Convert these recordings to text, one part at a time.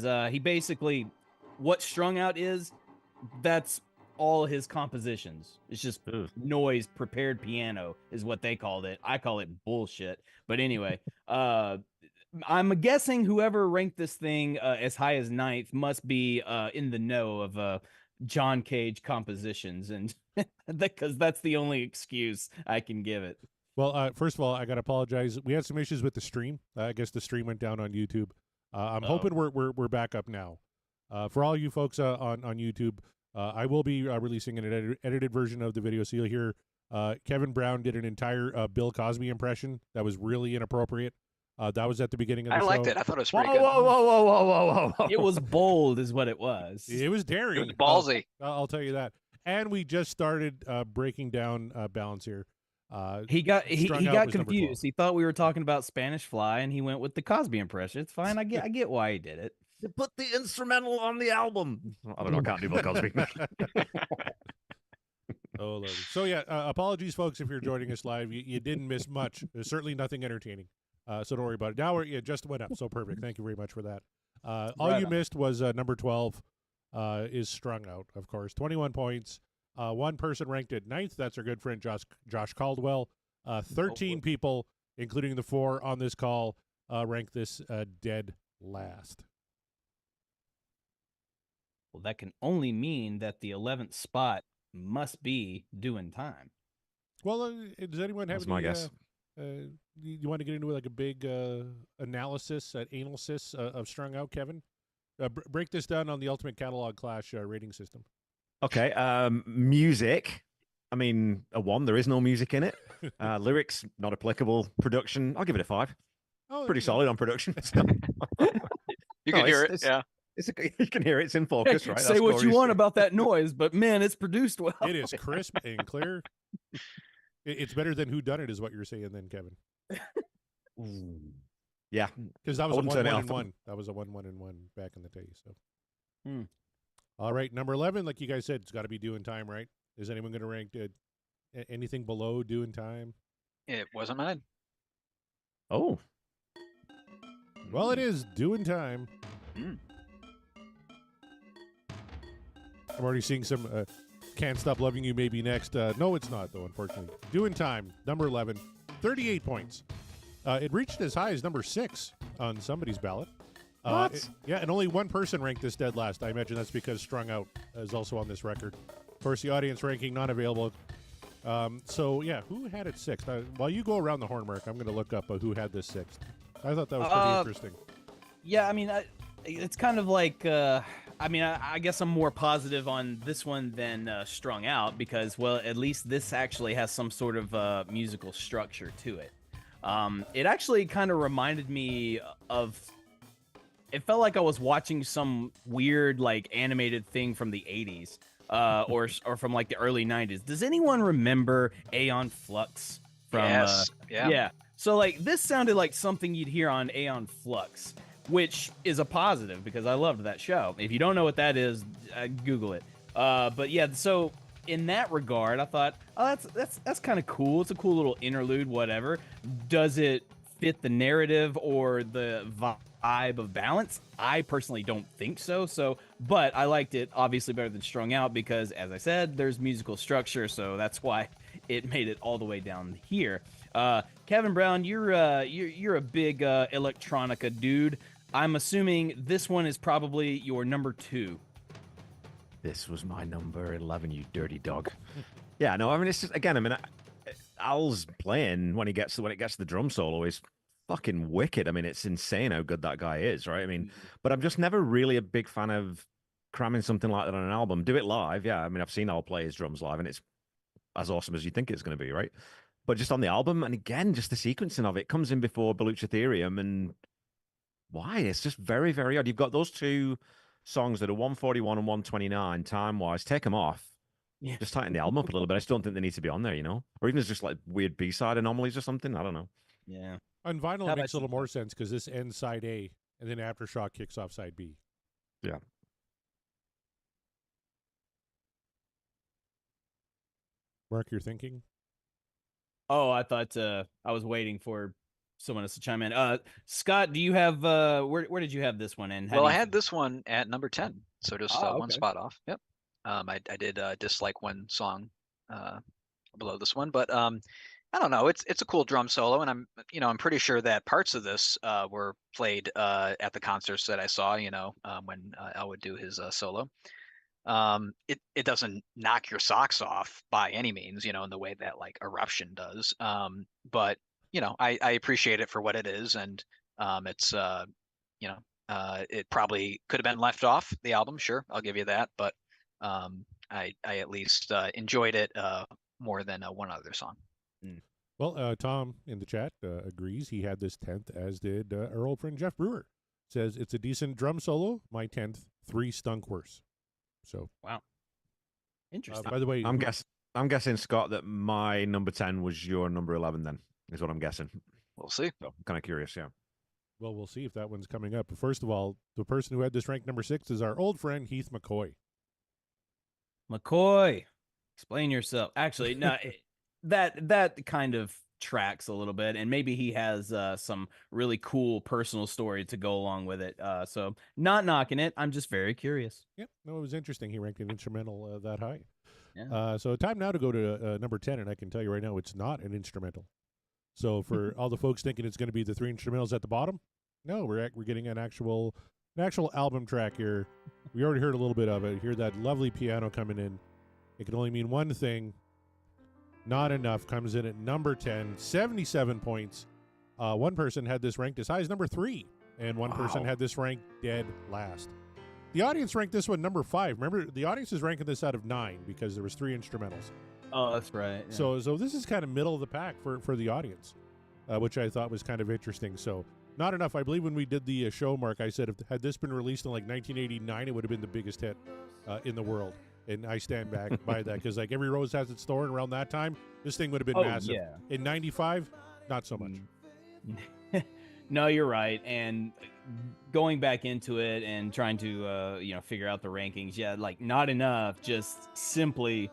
he basically, what strung out is, that's all his compositions. It's just Ugh. noise prepared piano is what they called it. I call it bullshit. But anyway, I'm guessing whoever ranked this thing as high as ninth must be in the know of John Cage compositions, and because that's the only excuse I can give it. Well, first of all, I got to apologize. We had some issues with the stream. I guess the stream went down on YouTube. I'm hoping we're back up now. For all you folks on YouTube, I will be releasing an edited version of the video, so you'll hear Kevin Brown did an entire Bill Cosby impression that was really inappropriate. That was at the beginning of the I show. liked it. I thought it was Whoa, pretty good. whoa, whoa, whoa, whoa, whoa, whoa! It was bold, is what it was. It was daring. It was ballsy. I'll tell you that. And we just started breaking down balance here. He got Strung Out was number 12. confused. He thought we were talking about Spanish Fly, and he went with the Cosby impression. It's fine. I get why he did it. They put the instrumental on the album. I don't know. I can't do Bill Cosby. Oh, lovely. So yeah, apologies, folks, if you're joining us live. You didn't miss much. There's certainly nothing entertaining. So don't worry about it. Now it just went up. So perfect. Thank you very much for that. All you missed was number 12 is Strung Out, of course. 21 points. One person ranked at ninth. That's our good friend Josh Caldwell. 13 people, including the 4 on this call, ranked this dead last. Well, that can only mean that the 11th spot must be Doing Time. Well, does anyone have That's my guess. You want to get into like a big analysis, analysis of Strung Out, Kevin? Break this down on the Ultimate Catalog Clash rating system. Okay. Music. I mean, a 1. There is no music in it. Lyrics not applicable. Production. I'll give it a 5. Oh, Pretty solid on production. You can hear it. Yeah. You can hear it. It's in focus, right? Say That's what you glorious. want about that noise, but man, it's produced well. It is crisp and clear. It's better than Who Done It, is what you're saying, then, Kevin. Ooh. Yeah, because that I was a wouldn't say 1-1 and that 1. That was a 1-1 and 1 back in the day. So, Hmm. All right, number 11, like you guys said, it's got to be Doing Time, right? Is anyone going to rank anything below Doing Time? It wasn't mine. Oh, Well, it is Doing Time. I'm already seeing some Can't Stop Loving You maybe next. No, it's not, though, unfortunately. Doing Time, number 11, 38 points. It reached as high as number 6 on somebody's ballot. What? Yeah, and only one person ranked this dead last. I imagine that's because Strung Out is also on this record. Of course, the audience ranking not available. So, yeah, who had it 6th? While you go around the horn, Mark, I'm going to look up who had this 6th. I thought that was pretty interesting. Yeah, I mean, it's kind of like, I guess I'm more positive on this one than Strung Out because, well, at least this actually has some sort of musical structure to it. It actually kind of reminded me of, it felt like I was watching some weird, like, animated thing from the 80s or from, like, the early 90s. Does anyone remember Aeon Flux? Yes. Yeah. So, like, this sounded like something you'd hear on Aeon Flux, which is a positive because I loved that show. If you don't know what that is, Google it. But yeah, so in that regard, I thought, oh, that's kind of cool. It's a cool little interlude, whatever. Does it fit the narrative or the vibe of Balance? I personally don't think so. But I liked it obviously better than Strung Out because, as I said, there's musical structure, so that's why it made it all the way down here. Kevin Brown, you're a big electronica dude. I'm assuming this one is probably your number 2. this was my number 11, you dirty dog. Yeah, no, I mean, it's just, again, I mean, Al's playing when it gets to the drum solo is fucking wicked. I mean, it's insane how good that guy is, right? I mean, but I'm just never really a big fan of cramming something like that on an album. Do it live, yeah. I mean, I've seen Al play his drums live, and it's as awesome as you think it's going to be, right? But just on the album, and again, just the sequencing of it comes in before Baluch Ethereum, and why? It's just very, very odd. You've got those two songs that are 141 and 129 time-wise. Take them off. Yeah. Just tighten the album up a little bit. I just don't think they need to be on there, you know? Or even as just like weird B-side anomalies or something. I don't know. Yeah. On vinyl, How it makes a about little more sense because this ends side A, and then Aftershock kicks off side B. Yeah. Mark, you're thinking? Oh, I thought I was waiting for someone else to chime in. Scott, do you have where did you have this one? And well, I had this one at number 10, so just one okay. spot off. Yep. I did dislike one song below this one, but I don't know. It's a cool drum solo, and I'm pretty sure that parts of this were played at the concerts that I saw. When Al would do his solo. It doesn't knock your socks off by any means, in the way that like Eruption does. But I appreciate it for what it is, and it's it probably could have been left off the album. Sure, I'll give you that, but I at least enjoyed it more than one other song. Well, Tom in the chat agrees. He had this 10th, as did our old friend Jeff Brewer. Says it's a decent drum solo. My 10th, 3 stunk worse. So wow, interesting. By the way, I'm guessing, Scott, that my number 10 was your number 11. Then is what I'm guessing. We'll see. So, I'm kind of curious. Yeah. Well, we'll see if that one's coming up. But first of all, the person who had this ranked number 6 is our old friend Heath McCoy. McCoy, explain yourself. Actually, no, that kind of tracks a little bit, and maybe he has some really cool personal story to go along with it. So not knocking it. I'm just very curious. Yep. No, it was interesting. He ranked an instrumental that high. Yeah. So time now to go to number 10, and I can tell you right now, it's not an instrumental. So for all the folks thinking it's going to be the 3 instrumentals at the bottom, no, we're getting an actual album track here. We already heard a little bit of it. Hear that lovely piano coming in. It can only mean one thing. Not Enough comes in at number 10, 77 points. One person had this ranked as high as number 3, and one person had this ranked dead last. The audience ranked this one number 5. Remember, the audience is ranking this out of 9 because there was 3 instrumentals. Oh, that's right. Yeah. So this is kind of middle of the pack for the audience, which I thought was kind of interesting. So Not Enough. I believe when we did the show, Mark, I said had this been released in like 1989, it would have been the biggest hit in the world. And I stand back by that because like Every Rose Has Its Thorn around that time, this thing would have been massive. Yeah. In 95, not so much. No, you're right. And going back into it and trying to figure out the rankings, yeah, like Not Enough just simply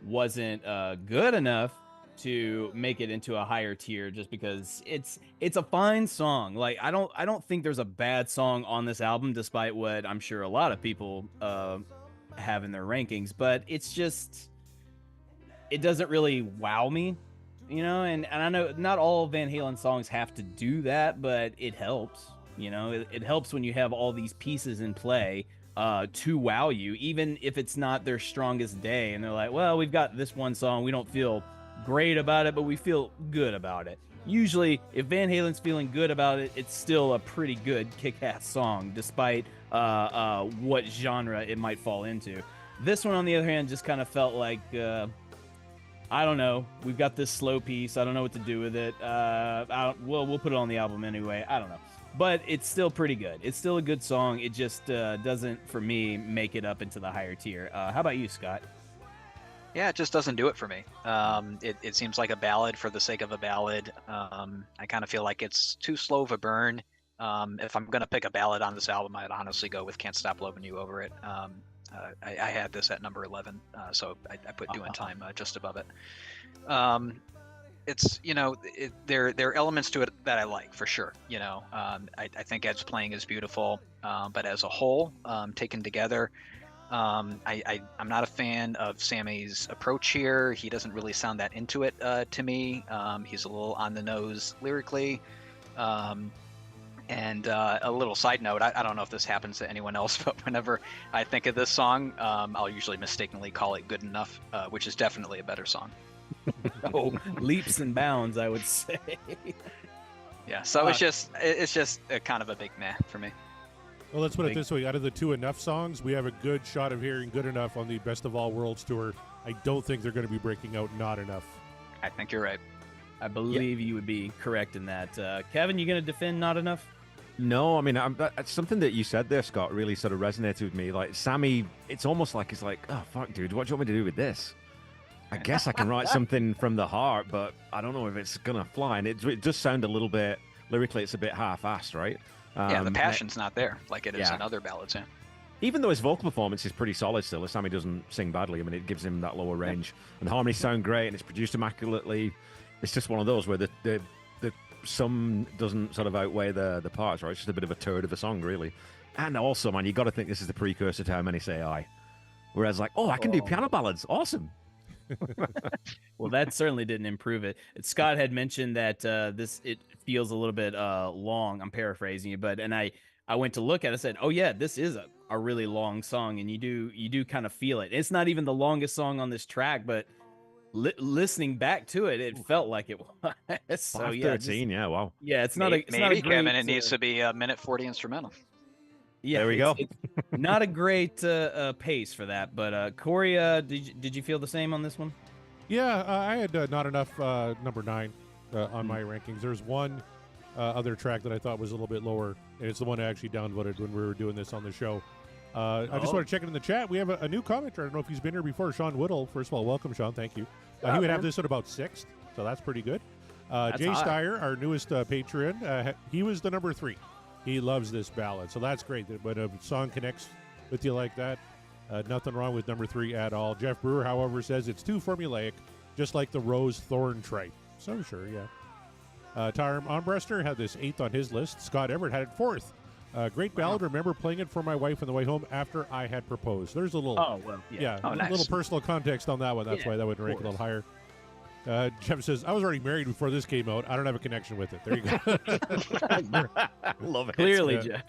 wasn't good enough to make it into a higher tier, just because it's a fine song. Like I don't think there's a bad song on this album, despite what I'm sure a lot of people have in their rankings, but it's just, it doesn't really wow me, and I know not all Van Halen songs have to do that, but it helps. It helps when you have all these pieces in play to wow you, even if it's not their strongest day and they're like, well, we've got this one song, we don't feel great about it, but we feel good about it. Usually if Van Halen's feeling good about it, it's still a pretty good kick-ass song, despite what genre it might fall into. This one, on the other hand, just kind of felt like, I don't know, we've got this slow piece, I don't know what to do with it. We'll put it on the album anyway. I don't know. But it's still pretty good. It's still a good song. It just doesn't, for me, make it up into the higher tier. How about you, Scott? Yeah, it just doesn't do it for me. It seems like a ballad for the sake of a ballad. I kind of feel like it's too slow of a burn. If I'm going to pick a ballad on this album, I'd honestly go with Can't Stop Loving You over it. I had this at number 11, so I put Doing Time just above it. It's, there are elements to it that I like, for sure. I think Ed's playing is beautiful, but as a whole, taken together, I'm not a fan of Sammy's approach here. He doesn't really sound that into it to me. He's a little on the nose lyrically. And a little side note, I don't know if this happens to anyone else, but whenever I think of this song, I'll usually mistakenly call it Good Enough, which is definitely a better song. Oh, leaps and bounds, I would say. Yeah, so it's just a kind of a big meh for me. Well, let's put it this way. Out of the 2 Enough songs, we have a good shot of hearing Good Enough on the Best of All Worlds tour. I don't think they're going to be breaking out Not Enough. I think you're right. I believe you would be correct in that. Kevin, you going to defend Not Enough? No, I mean, that's something that you said there, Scott, really sort of resonated with me. Like, Sammy, it's almost like he's like, oh, fuck, dude, what do you want me to do with this? I guess I can write something from the heart, but I don't know if it's going to fly. And it does sound a little bit, lyrically, it's a bit half-assed, right? Yeah, the passion's not there like it is in other ballads, yeah. Even though his vocal performance is pretty solid still, Sammy doesn't sing badly. I mean, it gives him that lower range. And the harmonies sound great, and it's produced immaculately. It's just one of those where the some doesn't sort of outweigh the parts, right? It's just a bit of a turd of a song, really. And also, man, you got to think this is the precursor to How Many Say I. Whereas, like, oh, I can do piano ballads. Awesome. Well, that certainly didn't improve it. Scott had mentioned that it feels a little bit long. I'm paraphrasing it, but I went to look at it and said, oh yeah, this is a really long song, and you do kind of feel it. It's not even the longest song on this track, but listening back to it, it felt like it was. So yeah, 5:13, yeah, wow. Yeah, it's not maybe, a great, Kevin, it needs to be a minute 40 instrumental. Yeah, there we go. It's not a great pace for that, but Corey, did you feel the same on this one? Yeah, I had not enough number 9 on my rankings. There's one other track that I thought was a little bit lower, and it's the one I actually downvoted when we were doing this on the show. I just want to check it in the chat. We have a new commenter. I don't know if he's been here before. Sean Whittle. First of all, welcome, Sean. Thank you. He would have this at about 6th, so that's pretty good. Jay Steyer, our newest Patreon, he was the number 3. He loves this ballad, so that's great. When a song connects with you like that, nothing wrong with number 3 at all. Jeff Brewer, however, says it's too formulaic, just like the Rose Thorn tripe. So sure, yeah. Tyram Armbruster had this 8th on his list. Scott Everett had it 4th. Great ballad. Remember playing it for my wife on the way home after I had proposed. There's a little, nice. Little personal context on that one. That's why that would rank a little higher. Jeff says, I was already married before this came out. I don't have a connection with it. There you go. Love it. Clearly, Jeff.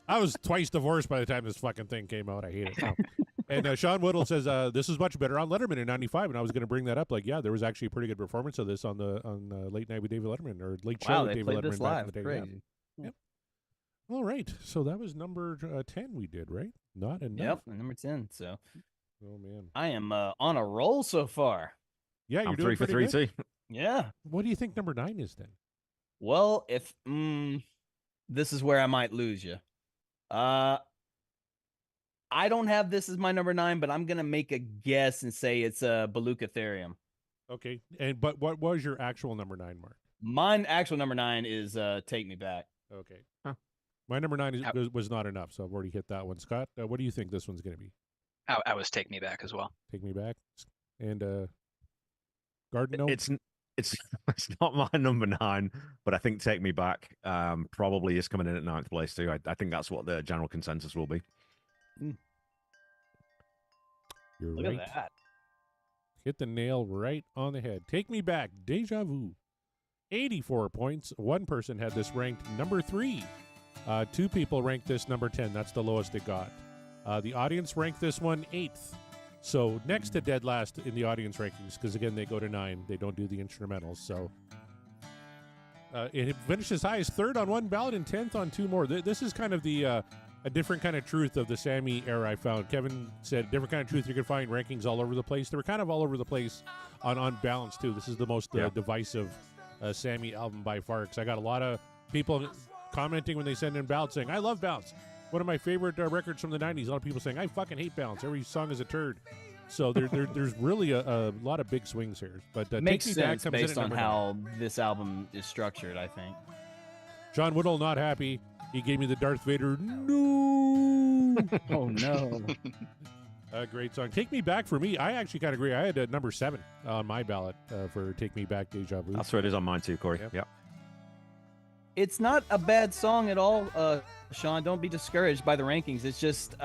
I was twice divorced by the time this fucking thing came out. I hate it. And Sean Whittle says, this is much better on Letterman in 95. And I was going to bring that up. Like, yeah, there was actually a pretty good performance of this on Late Night with David Letterman, or Late Show with David Letterman back in the day. Great. Yeah. Yep. All right. So that was number 10 we did, right? Not enough. Yep, number 10. So, oh, man. I am on a roll so far. Yeah, you're I'm doing 3 for 3 good. too. Yeah. What do you think number 9 is then? Well, if this is where I might lose you. I don't have this as my number 9, but I'm gonna make a guess and say it's Beluga Therium. Okay, but what was your actual number 9, Mark? Mine actual number 9 is Take Me Back. Okay. My number 9 was not enough, so I've already hit that one. Scott, what do you think this one's going to be? I was Take Me Back as well. Take Me Back, and Garden Note. It's not my number 9, but I think Take Me Back probably is coming in at 9th place too. I think that's what the general consensus will be. You're Look right. at that. Hit the nail right on the head. Take Me Back, Deja Vu. 84 points. One person had this ranked number 3. 2 people ranked this number 10. That's the lowest it got. The audience ranked this one 8th. So next to dead last in the audience rankings, because again, they go to 9. They don't do the instrumentals. So it finished as high as 3rd on one ballot and 10th on 2 more. This is kind of the a different kind of truth of the Sammy era I found. Kevin said different kind of truth. You can find rankings all over the place. They were kind of all over the place on balance too. This is the most divisive Sammy album by far, because I got a lot of people commenting when they send in Bounce saying, I love Bounce. One of my favorite records from the 90s. A lot of people saying, I fucking hate Bounce. Every song is a turd. So there's really a lot of big swings here. But makes Take Me Back sense comes based in on how this album is structured, I think. John Whittle not happy. He gave me the Darth Vader. No. Oh, no. A great song. Take Me Back for me. I actually kind of agree. I had number 7 on my ballot for Take Me Back, Deja Vu. That's where it is on mine too, Corey. Yep. It's not a bad song at all, Sean. Don't be discouraged by the rankings. It's just,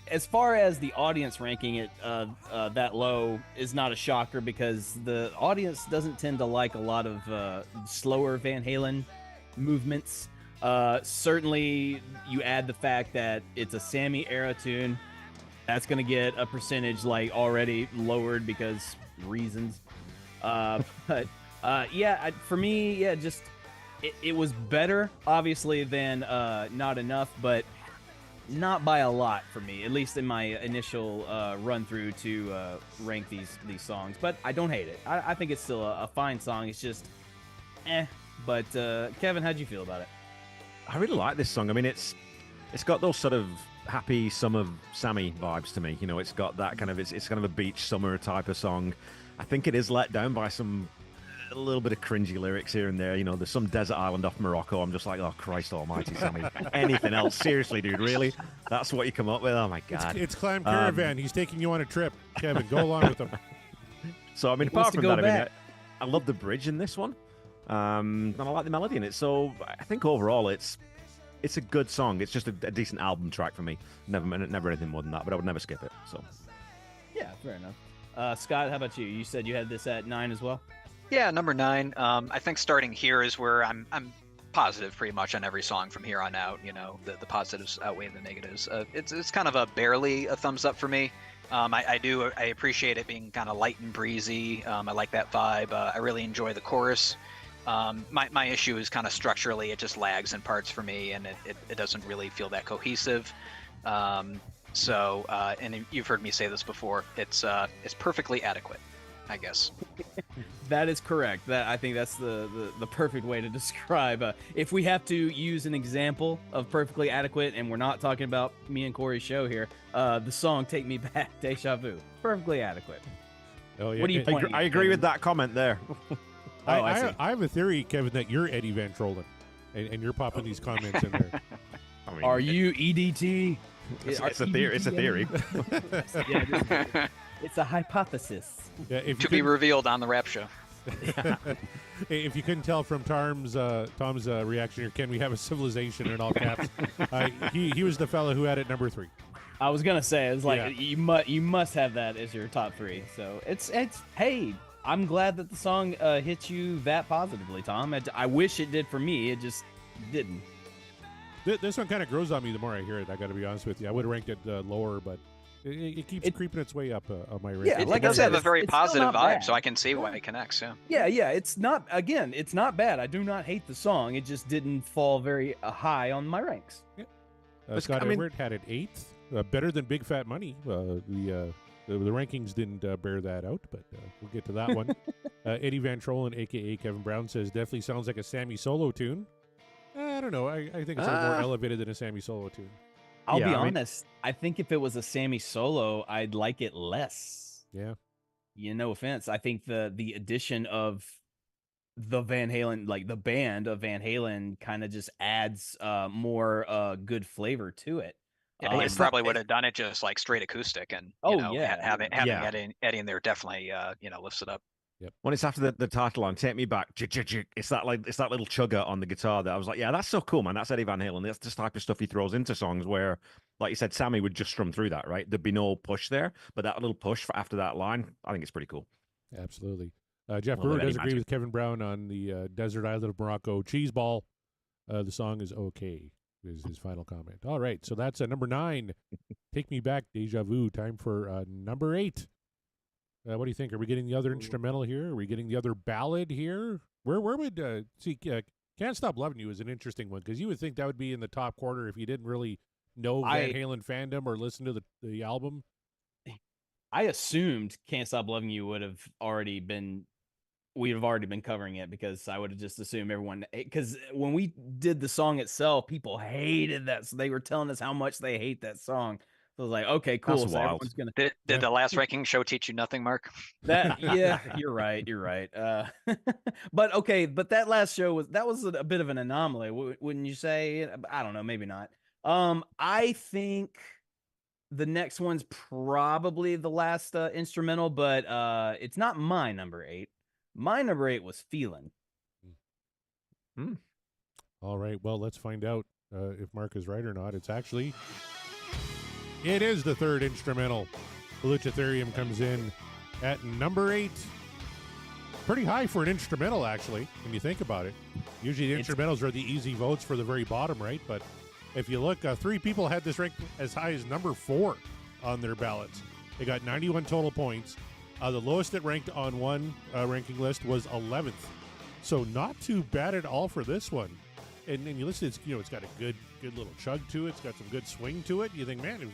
as far as the audience ranking it that low is not a shocker, because the audience doesn't tend to like a lot of slower Van Halen movements. Certainly, you add the fact that it's a Sammy era tune. That's going to get a percentage like already lowered because reasons. But for me, just it was better, obviously, than Not Enough, but not by a lot for me, at least in my initial run through to rank these songs. But I don't hate it. I think it's still a fine song. It's just But Kevin, how'd you feel about it? I really like this song. I mean, it's got those sort of happy summer Sammy vibes to me. You know, it's got that kind of it's kind of a beach summer type of song. I think it is let down by a little bit of cringy lyrics here and there. You know, there's some desert island off Morocco. I'm just like, oh Christ Almighty, Sammy. Anything else? Seriously, dude, really? That's what you come up with? Oh my God! It's Clam Caravan. He's taking you on a trip, Kevin. Go along with him. So I mean, apart from that, I love the bridge in this one. And I like the melody in it. So I think overall it's a good song. It's just a decent album track for me. Never anything more than that, but I would never skip it. So Yeah, fair enough. Scott, how about you? You said you had this at 9 as well? Yeah, number 9. I think starting here is where I'm positive pretty much on every song from here on out. You know, the positives outweigh the negatives. It's kind of barely a thumbs up for me. I appreciate it being kind of light and breezy. I like that vibe. I really enjoy the chorus. My issue is kind of structurally, it just lags in parts for me, and it doesn't really feel that cohesive. And you've heard me say this before. It's perfectly adequate, I guess. That is correct. I think that's the perfect way to describe. If we have to use an example of perfectly adequate, and we're not talking about me and Corey's show here, the song "Take Me Back," Deja Vu, perfectly adequate. Oh yeah, What do you? I agree with that comment there. I see. I have a theory, Kevin, that you're Eddie Van Trollen, and you're popping these comments in there. I mean, Are you EDT? It's a theory. It's a theory. Yeah, it's a hypothesis. Yeah, if To be revealed on the rap show. If you couldn't tell from Tom's reaction here, can we have a civilization in all caps? He was the fellow who had it number 3. I was gonna say it's like Yeah. you must have that as your top 3. So it's hey, I'm glad that the song hits you that positively, Tom. I wish it did for me. It just didn't. This one kind of grows on me the more I hear it. I got to be honest with you. I would have ranked it lower, but it keeps creeping its way up on my rating. Yeah, It like I does said, have a very it's still positive not vibe, bad. so I can see why it connects. Yeah. Yeah. It's not bad. I do not hate the song. It just didn't fall very high on my ranks. Scott I mean- Edward had it 8th, better than Big Fat Money. The rankings didn't bear that out, but we'll get to that one. Eddie Van Trollen, a.k.a. Kevin Brown, says, definitely sounds like a Sammy Solo tune. I don't know. I think it's a little more elevated than a Sammy Solo tune. I'll Yeah, be I mean- honest. I think if it was a Sammy solo, I'd like it less. Yeah. No offense. I think the addition of the Van Halen, like the band of Van Halen, kind of just adds more good flavor to it. Yeah, he it's probably not- would have done it just like straight acoustic, and yeah. having Yeah. Eddie in there definitely lifts it up. When it's after the title line, "Take Me Back," it's that little chugger on the guitar that I was like, yeah, that's so cool, man. That's Eddie Van Halen. That's the type of stuff he throws into songs where, like you said, Sammy would just strum through that, right? There'd be no push there, but that little push for after that line, I think it's pretty cool. Absolutely. Jeff Love Brewer it, Eddie does agree Magic. with Kevin Brown on the desert island of Morocco cheese ball. The song is okay, is his final comment. All right, so that's number 9. Take Me Back, Deja Vu. Time for number 8. What do you think? Are we getting the other instrumental here? Are we getting the other ballad here? Where would Can't Stop Loving You is an interesting one, because you would think that would be in the top quarter if you didn't really know Van Halen fandom or listen to the album. I assumed "Can't Stop Loving You" we'd have already been covering it, because I would have just assumed everyone, because when we did the song itself, people hated that. So they were telling us how much they hate that song. So I was like, okay, cool. That's So wild. everyone's gonna Did the last ranking show teach you nothing, Mark? that. Yeah, you're right. But okay, but that last show was a bit of an anomaly, wouldn't you say? I don't know, maybe not. I think the next one's probably the last instrumental, but it's not my number 8. My number 8 was "Feelin'." All right, well, let's find out if Mark is right or not. It is the third instrumental. Luchatherium comes in at number 8. Pretty high for an instrumental, actually, when you think about it. Usually the instrumentals are the easy votes for the very bottom, right? But if you look, 3 people had this ranked as high as number 4 on their ballots. They got 91 total points. The lowest it ranked on one ranking list was 11th. So not too bad at all for this one. And then you listen, it's got a good little chug to it. It's got some good swing to it. You think, man, if,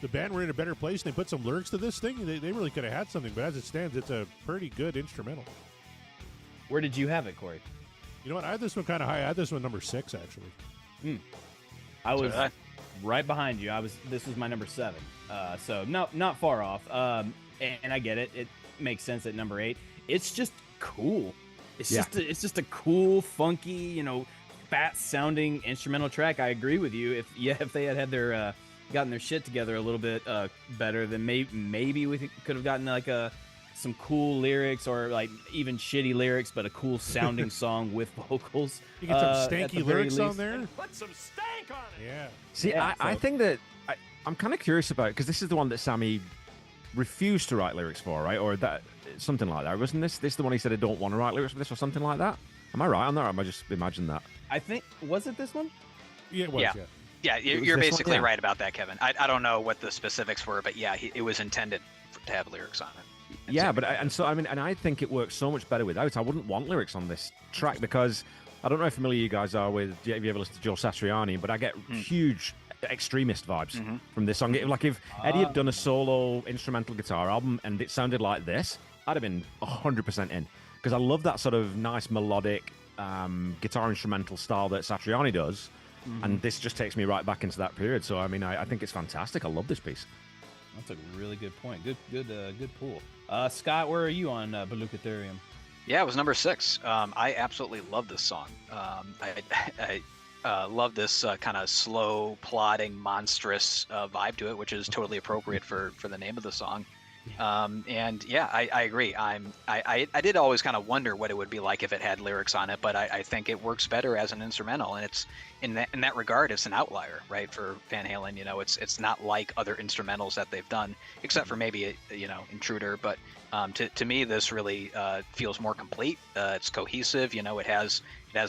the band were in a better place and they put some lyrics to this thing, they really could have had something. But as it stands, it's a pretty good instrumental. Where did you have it, Corey? You know what? I had this one kind of high. I had this one number 6, actually. I was did I. right behind you. This was my number 7. So not far off. And I get it. It makes sense at number 8. It's just cool. It's just a cool, funky, fat sounding instrumental track. I agree with you. If they had gotten their shit together a little bit better, then maybe we could have gotten like a some cool lyrics, or like even shitty lyrics, but a cool sounding song with vocals. You get some at the stanky very lyrics on least. there. Put some stank on it. Yeah. See, Yeah, I so- think that I'm kind of curious about, because this is the one that Sammy refused to write lyrics for, right? Or that something like that. Wasn't this the one he said I don't want to write lyrics for this or something like that? Am I right on that, or am I just imagining that? I think, was it this one? Yeah, it was. Yeah. Yeah. Yeah, was you're this one? basically Yeah. right about that, Kevin. I don't know what the specifics were, but yeah, it was intended to have lyrics on it. And Yeah, so- but I think it works so much better without. I wouldn't want lyrics on this track because I don't know how familiar you guys are with. Have you ever listened to Joe Satriani? But I get huge extremist vibes from this song. Like if Eddie had done a solo instrumental guitar album and it sounded like this, I'd have been 100% in, because I love that sort of nice melodic guitar instrumental style that Satriani does, and this just takes me right back into that period. So I mean, I think it's fantastic. I love this piece. That's a really good point. Good pull. Scott, where are you on Beluga Ethereum? Yeah, it was number 6. I absolutely love this song. I love this kind of slow, plodding, monstrous vibe to it, which is totally appropriate for the name of the song. And yeah, I agree. I did always kind of wonder what it would be like if it had lyrics on it, but I think it works better as an instrumental, and it's in that regard, it's an outlier, right? For Van Halen, it's not like other instrumentals that they've done, except for maybe Intruder. But to me, this really feels more complete. It's cohesive. It has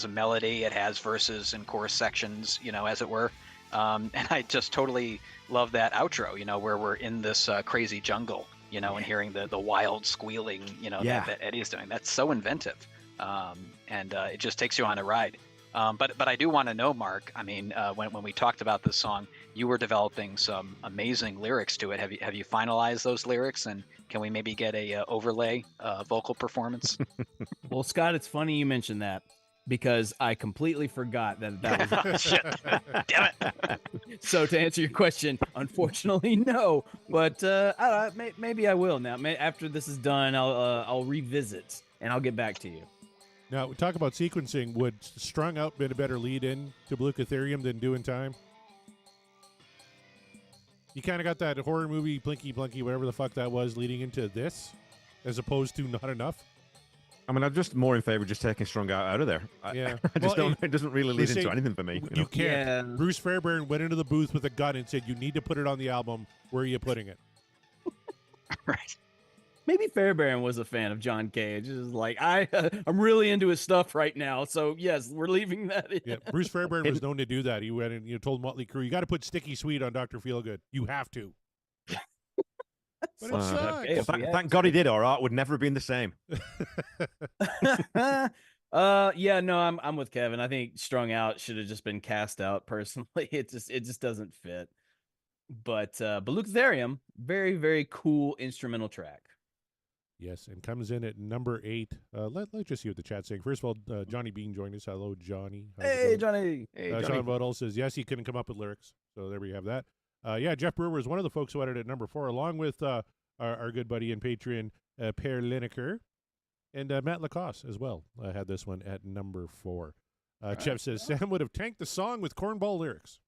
a melody, it has verses and chorus sections, as it were. And I just totally love that outro, where we're in this crazy jungle, and hearing the wild squealing, that Eddie's doing. That's so inventive. And it just takes you on a ride. But I do want to know, Mark, I mean, when we talked about this song, you were developing some amazing lyrics to it. Have you finalized those lyrics, and can we maybe get a overlay vocal performance? Well, Scott, it's funny you mentioned that, because I completely forgot that was. Shit. Damn it. So to answer your question, unfortunately, no. But I don't know, maybe I will now. After this is done, I'll revisit and I'll get back to you. Now, we talk about sequencing. Would Strung Out been a better lead-in to Blue Ethereum than Doing Time? You kind of got that horror movie, Blinky Blunky, whatever the fuck that was, leading into this, as opposed to Not Enough. I mean, I'm just more in favor of just taking Strung Out of there. Yeah. I just Well, don't. It doesn't really lead they say into anything for me. You know? can't. Yeah. Bruce Fairbairn went into the booth with a gun and said, "You need to put it on the album. Where are you putting it?" Right. Maybe Fairbairn was a fan of John Cage. It's like I'm really into his stuff right now. So yes, we're leaving that in. Yeah, Bruce Fairbairn was known to do that. He went and told Motley Crue, "You got to put Sticky Sweet on Dr. Feelgood. You have to." But it Well, sucks. okay, if we had Thank to. God he did, or art would never have been the same. Yeah, no, I'm with Kevin. I think Strung Out should have just been cast out personally. It just doesn't fit. But Beluctherium, very, very cool instrumental track. Yes, and comes in at number 8. Let's just see what the chat's saying. First of all, Johnny Bean joined us. Hello, Johnny. How's it Hey, going? Johnny. Hey, Sean Johnny. Buddle says, yes, he couldn't come up with lyrics. So there we have that. Yeah, Jeff Brewer is one of the folks who had it at number 4, along with our good buddy and patron, Per Lineker, and Matt Lacoste as well. Had this one at number 4. Jeff says, Sam would have tanked the song with cornball lyrics.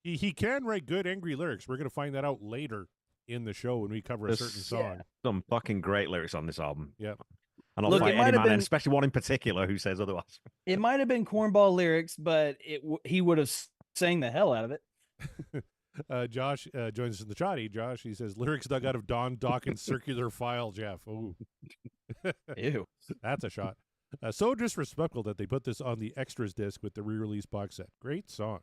He can write good, angry lyrics. We're going to find that out later in the show when we cover a There's- certain song. Some fucking great lyrics on this album. Yeah. And I'll Look, fight it might any have man, and been- especially one in particular who says otherwise. It might have been cornball lyrics, but he would have sang the hell out of it. Josh joins us in the chat. Josh, he says, lyrics dug out of Don Dawkins' circular file, Jeff. Ooh. Ew. That's a shot. So disrespectful that they put this on the extras disc with the re-release box set. Great song.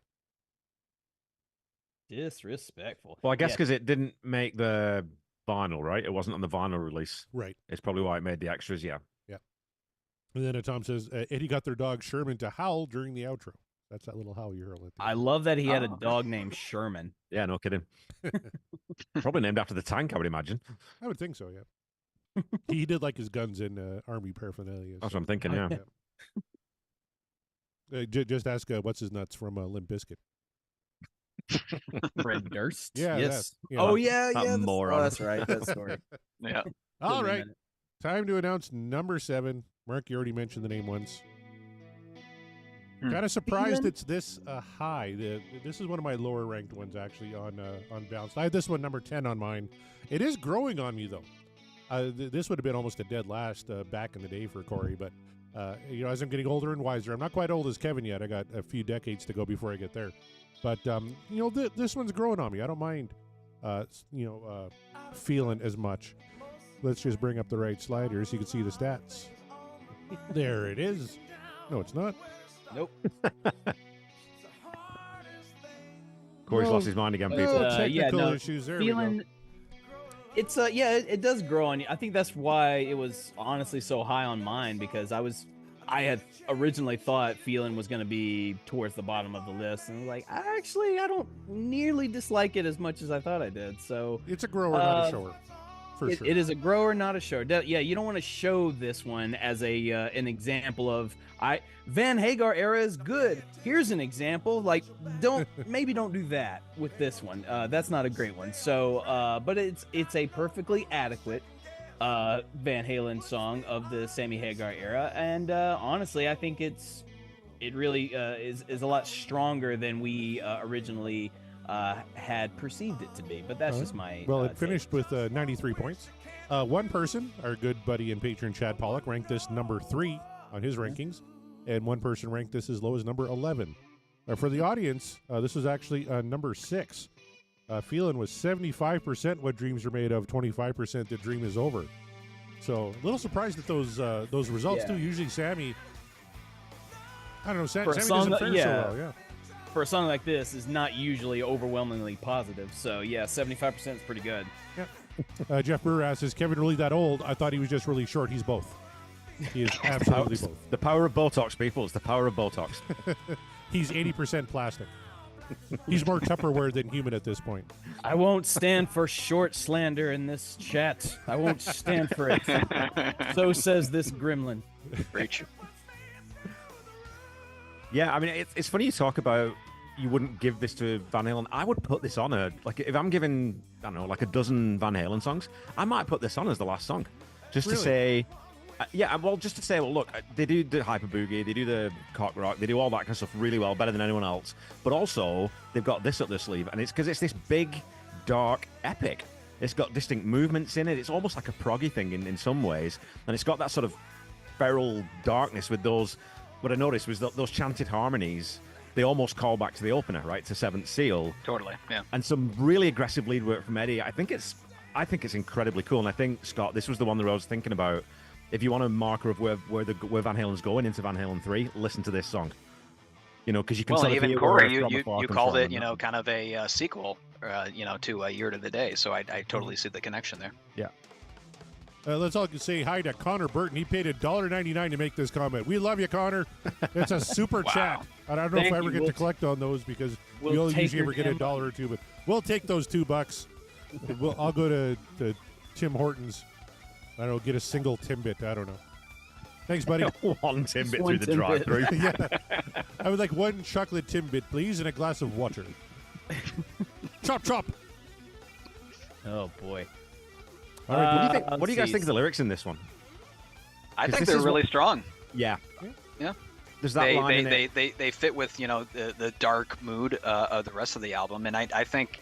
Disrespectful. Well, I guess Yeah, because it didn't make the vinyl, right? It wasn't on the vinyl release. Right. It's probably why it made the extras, yeah. And then Tom says, Eddie got their dog Sherman to howl during the outro. That's that little howl you heard. I love that he had a Oh. dog named Sherman. Yeah, no kidding. Probably named after the tank, I would imagine. I would think so, yeah. He did like his guns in Army paraphernalia. That's so- what I'm thinking, yeah. Just ask what's his nuts from Limp Bizkit. Fred Durst. Yeah, Yes. that, you know. Oh yeah, that yeah. That's, moron. oh, that's right. That story. Yeah. All Took me a right. minute. Time to announce number 7. Mark, you already mentioned the name once. Hmm. Kind of surprised Steven? it's this high. This is one of my lower ranked ones actually on Balanced. I had this one number 10 on mine. It is growing on me though. This would have been almost a dead last back in the day for Corey, but as I'm getting older and wiser, I'm not quite old as Kevin yet. I got a few decades to go before I get there. But this one's growing on me. I don't mind, feeling as much. Let's just bring up the right slider so you can see the stats. There it is. No, it's not. Nope. Corey's lost his mind again, people. Technical issues. There we go. It's it does grow on you. I think that's why it was honestly so high on mine, because I had originally thought Feeling was going to be towards the bottom of the list, and like I don't nearly dislike it as much as I thought I did. So it's a grower, not a shower. For sure. It is a grower, not a shower. Yeah, you don't want to show this one as an example of Van Hagar era is good. Here's an example. Like, don't do that with this one. That's not a great one. So, but it's a perfectly adequate Van Halen song of the Sammy Hagar era, and honestly, I think it really is a lot stronger than we originally had perceived it to be. But that's just my it finished with 93 points. One person, our good buddy and patron Chad Pollock, ranked this number 3 on his rankings, and one person ranked this as low as number 11. For the audience, this was actually number 6. Feeling was 75% what dreams are made of, 25% that dream is over. So a little surprised at those results too. Usually Sammy, I don't know, Sammy doesn't fare so well. Yeah. For a song like this, is not usually overwhelmingly positive. So yeah, 75% is pretty good. Yeah. Jeff Brewer asks, is Kevin really that old? I thought he was just really short. He's both. He is absolutely both. The power of Botox, people. It's the power of Botox. He's 80% plastic. He's more Tupperware than human at this point. I won't stand for short slander in this chat. I won't stand for it. So says this gremlin. Rachel. Yeah, I mean, it's funny you talk about you wouldn't give this to Van Halen. I would put this on if I'm giving, I don't know, like a dozen Van Halen songs, I might put this on as the last song. Just to say, look, they do the hyper boogie, they do the cock rock, they do all that kind of stuff really well, better than anyone else. But also, they've got this up their sleeve, and it's because it's this big, dark epic. It's got distinct movements in it. It's almost like a proggy thing in some ways, and it's got that sort of feral darkness with those. What I noticed was that those chanted harmonies, they almost call back to the opener, right, to Seventh Seal. Totally, yeah. And some really aggressive lead work from Eddie. I think it's incredibly cool, and I think, Scott, this was the one that I was thinking about. If you want a marker of where Van Halen's going into Van Halen 3, listen to this song. Because you can sort of even hear Corey, where you comes called from it, kind of a sequel, to A Year to the Day. So I totally see the connection there. Yeah. Let's all say hi to Connor Burton. He paid $1.99 to make this comment. We love you, Connor. It's a super chat. I don't know if I ever get to collect on those because we only usually ever get $1 or $2, but we'll take those $2. I'll go to Tim Hortons. I don't know, get a single Timbit. I don't know. Thanks, buddy. One Timbit through the drive-thru. Yeah. I would like one chocolate Timbit, please, and a glass of water. Chop, chop. Oh, boy. All right, what do you guys think of the lyrics in this one? I think they're really strong. Yeah. Yeah. There's that line they fit with the dark mood of the rest of the album, and I think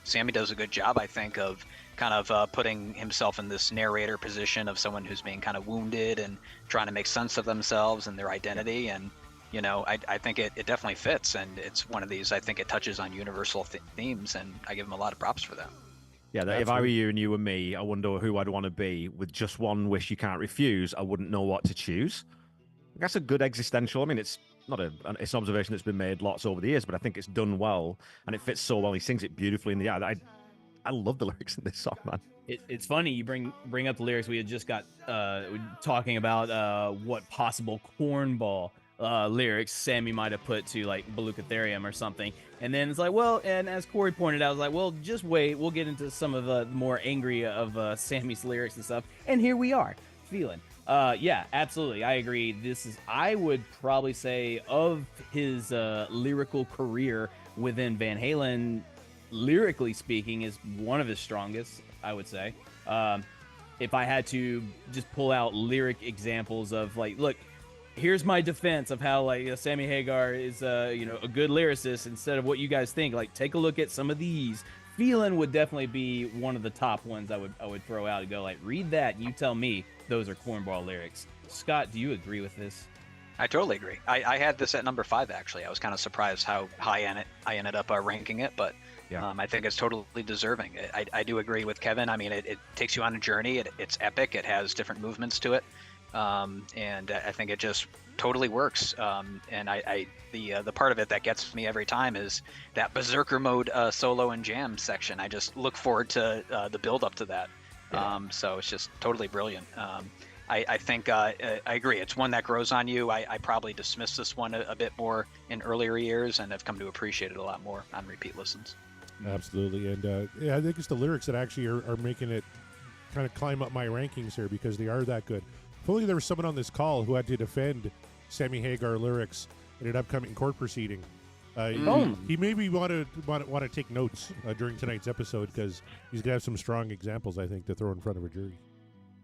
Sammy does a good job. I think of kind of putting himself in this narrator position of someone who's being kind of wounded and trying to make sense of themselves and their identity, and I think it definitely fits, and it's one of these. I think it touches on universal themes, and I give him a lot of props for that. Yeah, if I were you and you were me, I wonder who I'd want to be. With just one wish you can't refuse, I wouldn't know what to choose. That's a good existential. I mean, it's not it's an observation that's been made lots over the years, but I think it's done well, and it fits so well. He sings it beautifully in the I love the lyrics in this song, man. It's funny you bring up the lyrics. We had just got talking about what possible cornball lyrics Sammy might have put to like Balukatherium or something, and then it's like, well, and as Corey pointed out, I was like, well, just wait, we'll get into some of the more angry of Sammy's lyrics and stuff, and here we are, Feeling. Yeah, absolutely, I agree. I would probably say, of his lyrical career within Van Halen, lyrically speaking, is one of his strongest, I would say. If I had to just pull out lyric examples of like, look, here's my defense of how like Sammy Hagar is a good lyricist instead of what you guys think. Like, take a look at some of these Feelin' would definitely be one of the top ones I would throw out and go like, read that and you tell me those are cornball lyrics. Scott, do you agree with this? I totally agree. I had this at number 5, actually. I was kind of surprised how high I ended up ranking it, but Yeah. I think it's totally deserving. I do agree with Kevin. I mean, it takes you on a journey. It's epic. It has different movements to it, and I think it just totally works. And the part of it that gets me every time is that berserker mode solo and jam section. I just look forward to the build up to that. Yeah. So it's just totally brilliant. I think I agree. It's one that grows on you. I probably dismissed this one a bit more in earlier years and have come to appreciate it a lot more on repeat listens. Absolutely. And yeah, I think it's the lyrics that actually are making it kind of climb up my rankings here because they are that good. If only there was someone on this call who had to defend Sammy Hagar lyrics in an upcoming court proceeding. He maybe want to take notes during tonight's episode because he's going to have some strong examples, I think, to throw in front of a jury.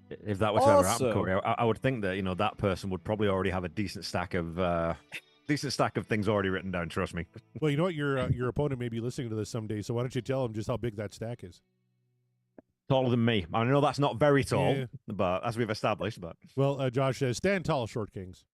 If that was to ever happen, Corey, I would think that that person would probably already have a decent stack of things already written down. Trust me. Well, you know what, your opponent may be listening to this someday, so why don't you tell him just how big that stack is? Taller than me. I know that's not very tall, Yeah. but as we've established. But well, Josh says, "Stand tall, short kings."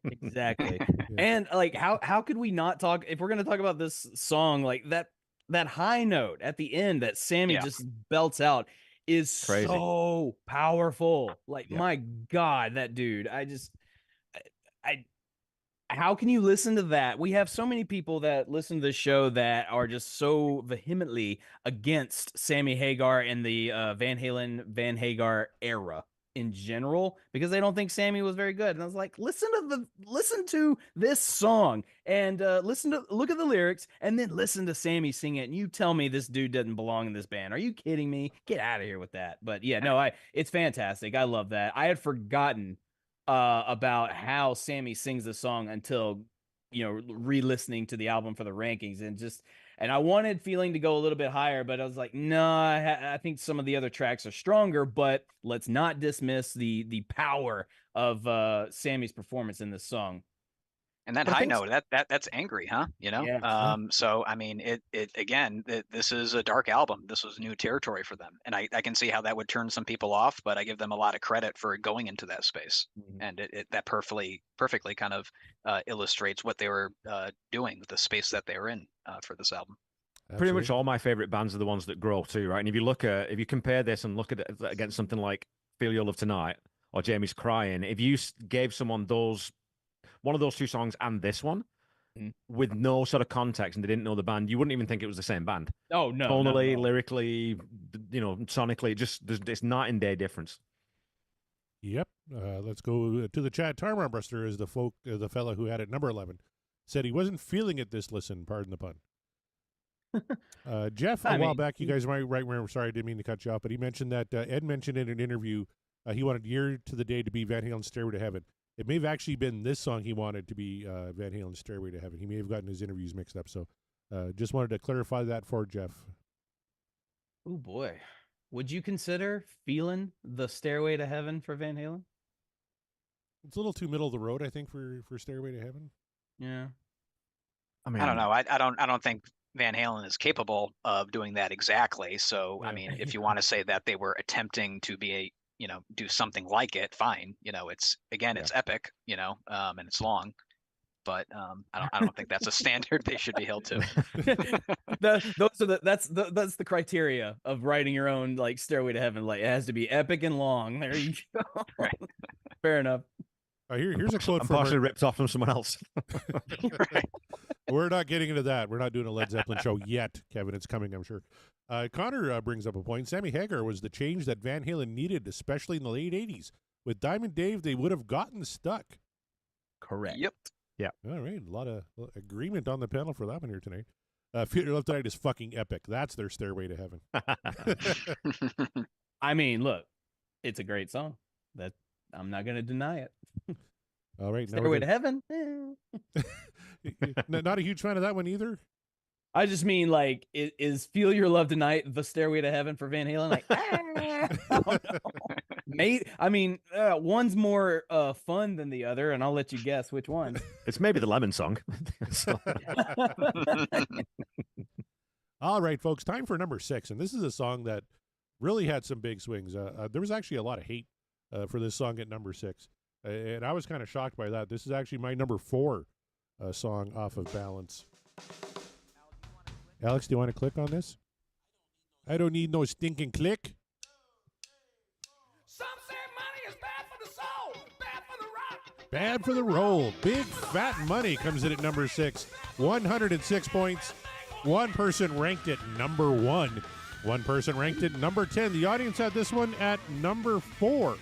Exactly. And like, how could we not talk if we're going to talk about this song? Like that high note at the end that Sammy just belts out is crazy. so powerful. Like, Yep. my God, that dude. How can you listen to that? We have so many people that listen to the show that are just so vehemently against Sammy Hagar and the Van Halen, Van Hagar era in general because they don't think Sammy was very good. And I was like, listen to this song and look at the lyrics and then listen to Sammy sing it. And you tell me this dude doesn't belong in this band. Are you kidding me? Get out of here with that. But yeah, no, it's fantastic. I love that. I had forgotten about how Sammy sings the song until re-listening to the album for the rankings and I wanted Feeling to go a little bit higher, but I was like, no, I think some of the other tracks are stronger, but let's not dismiss the power of Sammy's performance in this song. And that high note, that's angry, huh? Yeah. So I mean, it again, this is a dark album. This was new territory for them, and I can see how that would turn some people off. But I give them a lot of credit for going into that space, and that perfectly kind of illustrates what they were doing with the space that they were in for this album. Absolutely. Pretty much all my favorite bands are the ones that grow too, right? And if you compare this and look at it against something like Feel Your Love Tonight or Jamie's Crying, if you gave someone one of those two songs and this one with no sort of context and they didn't know the band, you wouldn't even think it was the same band. Oh no, tonally, lyrically, sonically, it's night and day difference. Yep. Let's go to the chat. Tar Armbruster is the fella who had it number 11. Said he wasn't feeling it this listen. Pardon the pun. Jeff, a while back, you guys might remember. Sorry, I didn't mean to cut you off, but he mentioned that Ed mentioned in an interview he wanted "Year to the Day" to be Van Halen's "Stairway to Heaven." It may have actually been this song he wanted to be Van Halen's "Stairway to Heaven." He may have gotten his interviews mixed up. So, just wanted to clarify that for Jeff. Oh boy, would you consider "Feeling" the "Stairway to Heaven" for Van Halen? It's a little too middle of the road, I think, for "Stairway to Heaven." Yeah. I mean, I don't know. I don't think Van Halen is capable of doing that exactly. So, I mean, if you want to say that they were attempting to be do something like it, fine. It's epic, and it's long, but I don't think that's a standard they should be held to. That's the criteria of writing your own like Stairway to Heaven. Like, it has to be epic and long. There you go. Right. Fair enough. Here's a quote I'm from partially ripped off from someone else. Right. We're not getting into that. We're not doing a Led Zeppelin show yet, Kevin. It's coming, I'm sure. Connor brings up a point. Sammy Hagar was the change that Van Halen needed, especially in the late 80s. With Diamond Dave, they would have gotten stuck. Correct. Yep. Yeah. All right. A lot of agreement on the panel for that one here tonight. Feel Your Love Tonight is fucking epic. That's their Stairway to Heaven. I mean, look, it's a great song. That I'm not going to deny it. All right. Stairway to Heaven. Not a huge fan of that one either. I just mean, like, is "Feel Your Love Tonight" the Stairway to Heaven for Van Halen? Like, I don't know. Mate, I mean, one's more fun than the other, and I'll let you guess which one. It's maybe the Lemon song. All right, folks, time for number 6. And this is a song that really had some big swings. There was actually a lot of hate for this song at number 6. And I was kind of shocked by that. This is actually my number 4 song off of Balance. Alex, do you want to click on this? I don't need no stinking click. Some say money is bad for the soul, bad for the rock. Bad for the roll. Big Fat Money comes in at number 6. 106 points. One person ranked it number 1. One person ranked it number 10. The audience had this one at number 4.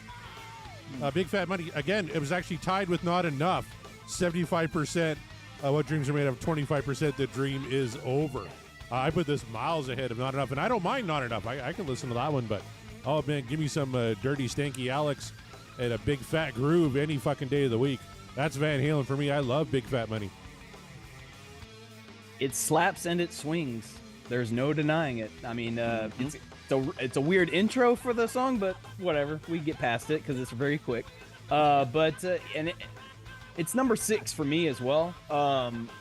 Big Fat Money, again, it was actually tied with Not Enough. 75% What Dreams Are Made Of, 25% The Dream Is Over. I put this miles ahead of Not Enough, and I don't mind Not Enough. I can listen to that one, but, oh, man, give me some Dirty Stanky Alex and a Big Fat Groove any fucking day of the week. That's Van Halen for me. I love Big Fat Money. It slaps and it swings. There's no denying it. I mean, it's a weird intro for the song, but whatever. We get past it because it's very quick. It's number 6 for me as well.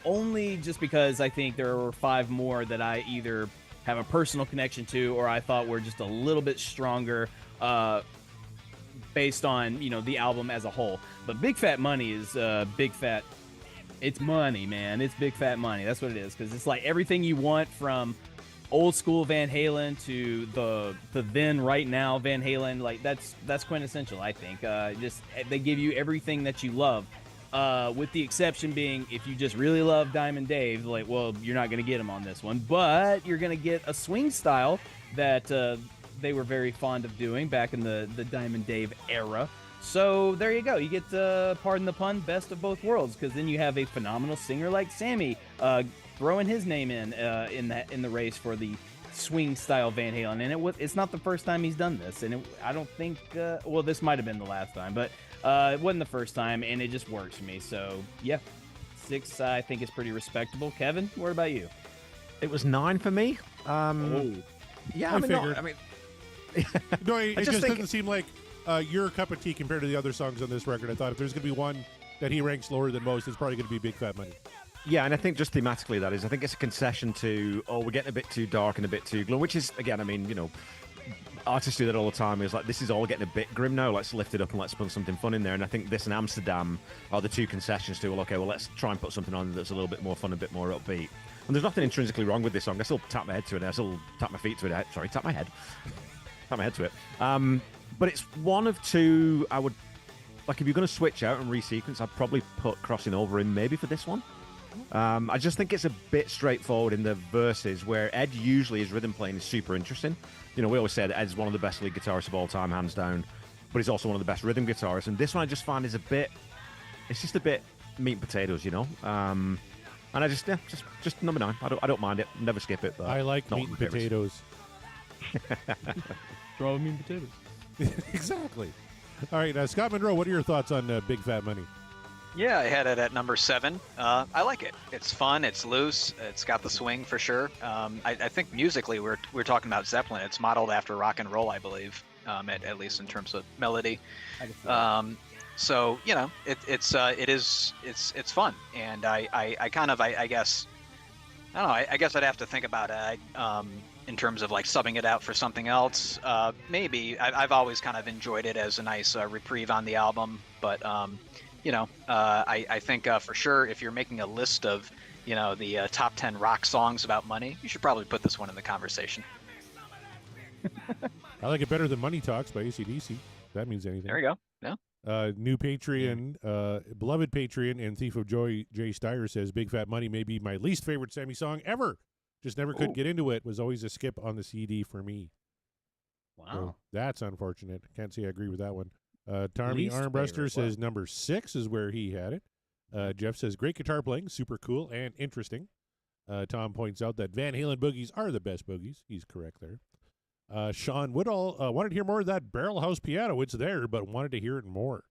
Only just because I think there were 5 more that I either have a personal connection to or I thought were just a little bit stronger based on, the album as a whole. But Big Fat Money is big fat. It's money, man. It's big fat money. That's what it is, because it's like everything you want from old school Van Halen to the then right now Van Halen. Like that's quintessential, I think. Just they give you everything that you love, with the exception being if you just really love Diamond Dave, like, well, you're not going to get him on this one, but you're going to get a swing style that they were very fond of doing back in the Diamond Dave era. So there you go. You get, pardon the pun, best of both worlds, because then you have a phenomenal singer like Sammy throwing his name in the race for the swing style Van Halen, and it's not the first time he's done this, and I don't think this might have been the last time, but it wasn't the first time, and it just works for me. So yeah, 6 I think is pretty respectable. Kevin, what about you? It was 9 for me. Yeah, I figured. No, it I just think doesn't seem like your cup of tea compared to the other songs on this record. I thought if there's going to be one that he ranks lower than most, it's probably going to be Big Fat Money. Yeah, and I think just thematically that is, I think it's a concession to, we're getting a bit too dark and a bit too gloom, which is, again, I mean, artists do that all the time. Is like, this is all getting a bit grim now. Let's lift it up and let's put something fun in there. And I think this and Amsterdam are the 2 concessions to, let's try and put something on that's a little bit more fun, a bit more upbeat. And there's nothing intrinsically wrong with this song. I still tap my head to it. I still tap my feet to it. Sorry, tap my head. Tap my head to it. But it's one of 2 I would, like, if you're going to switch out and resequence, I'd probably put Crossing Over in maybe for this one. I just think it's a bit straightforward in the verses, where Ed usually his rhythm playing is super interesting. We always say that Ed's one of the best lead guitarists of all time, hands down, but he's also one of the best rhythm guitarists. And this one I just find is it's just a bit meat and potatoes, And I just number 9. I don't mind it. Never skip it. But I like meat and potatoes. Throw meat and potatoes. Exactly. All right, Scott Monroe, what are your thoughts on Big Fat Money? Yeah, I had it at number 7. I like it. It's fun. It's loose. It's got the swing for sure. I think musically we're talking about Zeppelin. It's modeled after rock and roll, I believe, at least in terms of melody. So it's fun, and I guess I'd have to think about it. In terms of like subbing it out for something else, maybe. I've always kind of enjoyed it as a nice reprieve on the album, but I think for sure if you're making a list of the top 10 rock songs about money, you should probably put this one in the conversation. I like it better than Money Talks by AC/DC. That means anything. There you go. Yeah. New Patreon, beloved Patreon and Thief of Joy, Jay Steyer says, Big Fat Money may be my least favorite Sammy song ever. Just never could get into it. Was always a skip on the CD for me. Wow. So that's unfortunate. Can't say I agree with that one. Tommy Least Armbruster favorite, says number 6 is where he had it. Jeff says, great guitar playing, super cool and interesting. Tom points out that Van Halen boogies are the best boogies. He's correct there. Sean Woodall wanted to hear more of that barrel house piano. It's there, but wanted to hear it more.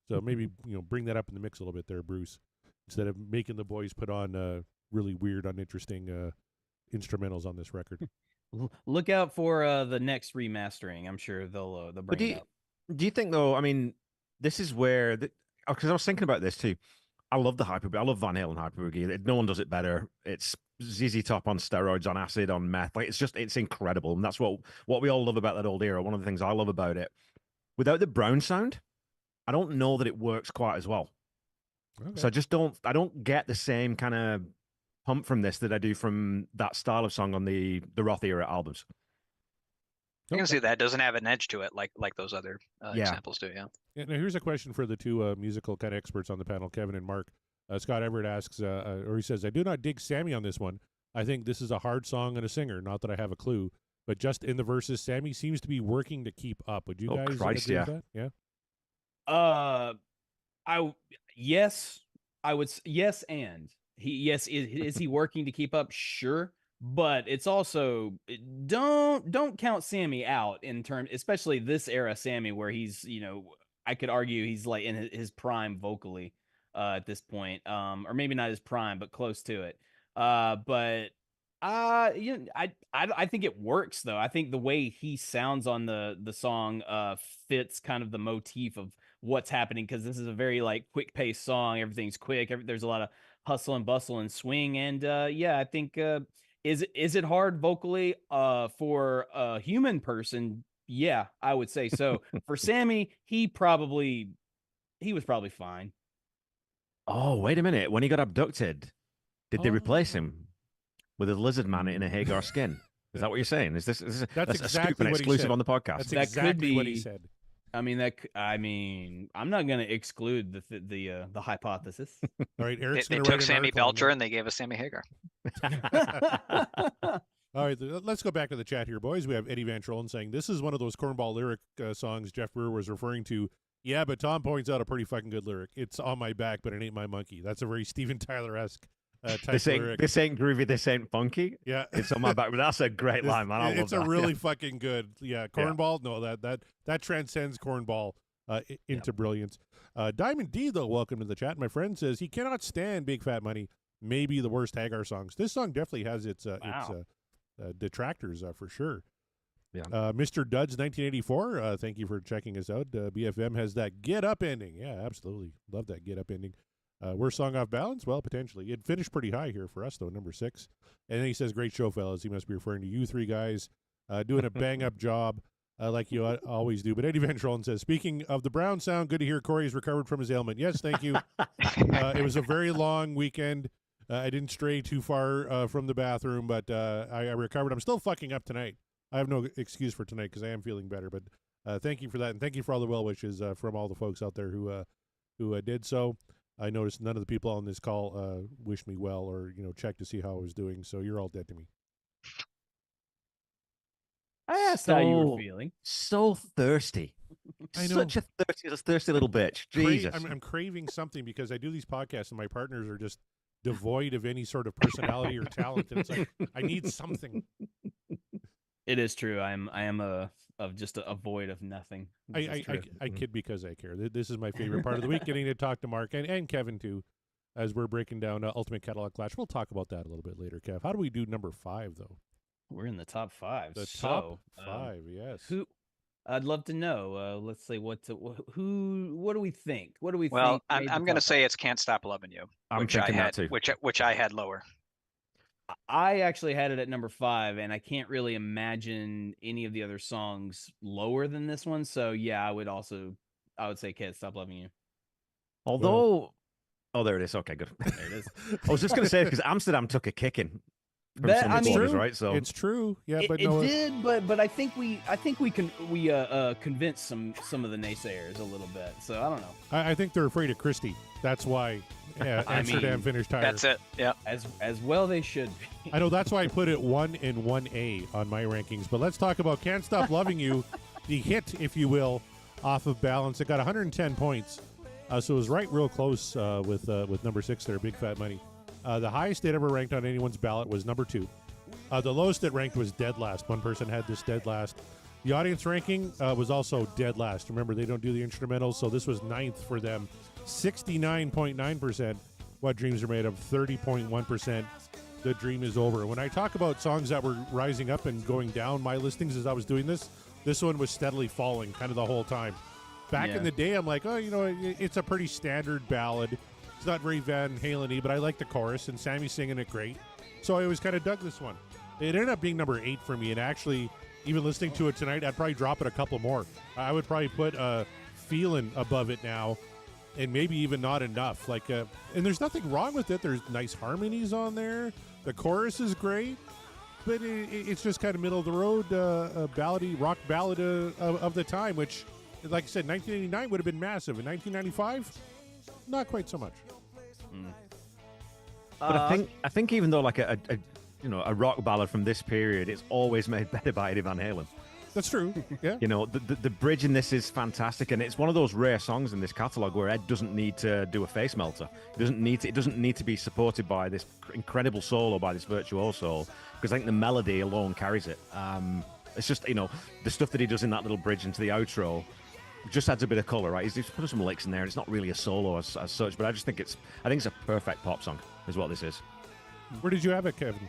So maybe bring that up in the mix a little bit there, Bruce, instead of making the boys put on really weird, uninteresting instrumentals on this record. Look out for the next remastering. I'm sure they'll bring it up. Do you think, though, I mean, this is where, because I was thinking about this too. I love the Hyper Boogie. I love Van Halen Hyper Boogie. No one does it better. It's ZZ Top on steroids, on acid, on meth. Like it's incredible, and that's what we all love about that old era. One of the things I love about it, without the Brown sound, I don't know that it works quite as well. Okay. So I don't get the same kind of pump from this that I do from that style of song on the Roth era albums. I can see that. It doesn't have an edge to it like those other Yeah. examples do. Yeah. Yeah, now here's a question for the two musical kind of experts on the panel, Kevin and Mark. Scott Everett asks, or he says, I do not dig Sammy on this one. I think this is a hard song and a singer. Not that I have a clue, but just in the verses, Sammy seems to be working to keep up. Would you guys agree with that? Yeah. Yes, I would. Yes, and is he working to keep up? Sure, but it's also don't count Sammy out in terms, especially this era Sammy, where he's I could argue he's like in his prime vocally at this point, or maybe not his prime, but close to it. But I think it works though. I think the way he sounds on the song fits kind of the motif of what's happening, because this is a very like quick paced song. Everything's quick. There's a lot of hustle and bustle and swing, and I think is it hard vocally for a human person? Yeah, I would say so. For Sammy, he was probably fine. Oh, wait a minute. When he got abducted, did they replace him with a lizard man in a Hagar skin? Is that what you're saying? Is this That's a exactly scoop and what he exclusive said. on the podcast? That's That exactly could be what he said. I mean, I'm not going to exclude the hypothesis. All right, Eric's They going to write took an Sammy article on Belcher that. and they gave us Sammy Hagar. All right, let's go back to the chat here, boys. We have Eddie Van Trollen saying, this is one of those cornball lyric songs Jeff Brewer was referring to. Yeah, but Tom points out a pretty fucking good lyric. It's on my back, but it ain't my monkey. That's a very Steven Tyler-esque type lyric. This ain't groovy, this ain't funky. Yeah. It's on my back. But that's a great line, man. I love It's that. a really fucking good, cornball. No, that transcends cornball into brilliance. Diamond D, though, welcome to the chat. My friend says he cannot stand Big Fat Money. Maybe the worst Hagar songs. This song definitely has its detractors for sure. Yeah. Mr. Duds 1984, thank you for checking us out. BFM has that Get Up ending. Yeah, absolutely. Love that Get Up ending. Worst song off balance? Well, potentially. It finished pretty high here for us, though, number 6. And then he says, great show, fellas. He must be referring to you three guys doing a bang-up job like you always do. But Eddie Van Trollen says, speaking of the Brown sound, good to hear Corey's recovered from his ailment. Yes, thank you. It was a very long weekend. I didn't stray too far from the bathroom, but I recovered. I'm still fucking up tonight. I have no excuse for tonight because I am feeling better. But thank you for that, and thank you for all the well wishes from all the folks out there who did so. I noticed none of the people on this call wished me well or checked to see how I was doing. So you're all dead to me. I asked how you were feeling. So thirsty. I know. Such a thirsty little bitch. Jesus. I'm craving something because I do these podcasts and my partners are just devoid of any sort of personality or talent. And it's like I need something. It is true. I am just a void of nothing. I kid because I care. This is my favorite part of the week, getting to talk to Mark and Kevin too, as we're breaking down Ultimate Catalog Clash. We'll talk about that a little bit later, Kev. How do we do number 5 though? We're in the top 5. The top 5, yes. Who? I'd love to know. Let's say what do we think? What do we think? Well, I'm going to say it's Can't Stop Loving You, I'm which I thinking had, that too. which I had lower. I actually had it at number 5, and I can't really imagine any of the other songs lower than this one. So yeah, I would say Can't Stop Loving You. Although, there it is. Okay, good. There it is. I was just going to say, because Amsterdam took a kicking from That- some I mean- reporters, right? So It's true. Yeah, It, but it no, did, but I think we convinced some of the naysayers a little bit. So I don't know. I think they're afraid of Christie. That's why Amsterdam finished higher. That's it. Yeah. As well they should be. I know that's why I put it 1 and 1A on my rankings. But let's talk about Can't Stop Loving You, the hit, if you will, off of balance. It got 110 points, so it was right real close with number 6 there, Big Fat Money. The highest it ever ranked on anyone's ballot was number 2. The lowest it ranked was dead last. One person had this dead last. The audience ranking was also dead last. Remember, they don't do the instrumentals, so this was 9th for them. 69.9%. What Dreams Are Made Of. 30.1%. The Dream Is Over. When I talk about songs that were rising up and going down my listings as I was doing this one was steadily falling kind of the whole time. Back in the day, I'm like, it's a pretty standard ballad. It's not very Van Halen-y, but I like the chorus, and Sammy's singing it great. So I always kind of dug this one. It ended up being number 8 for me, and actually, even listening to it tonight, I'd probably drop it a couple more. I would probably put Feelin' above it now, and maybe even Not Enough. Like, and there's nothing wrong with it. There's nice harmonies on there. The chorus is great, but it's just kind of middle of the road, ballady, rock ballad of the time, which, like I said, 1989 would have been massive. In 1995, not quite so much. But I think even though like a rock ballad from this period, it's always made better by Eddie Van Halen. That's true. Yeah. The bridge in this is fantastic, and it's one of those rare songs in this catalog where Ed doesn't need to do a face melter. It doesn't need to be supported by this incredible solo by this virtuoso, because I think the melody alone carries it. It's just the stuff that he does in that little bridge into the outro just adds a bit of color, right? He's put some licks in there, and it's not really a solo as such, but I think it's a perfect pop song, is what this is. Where did you have it, Kevin?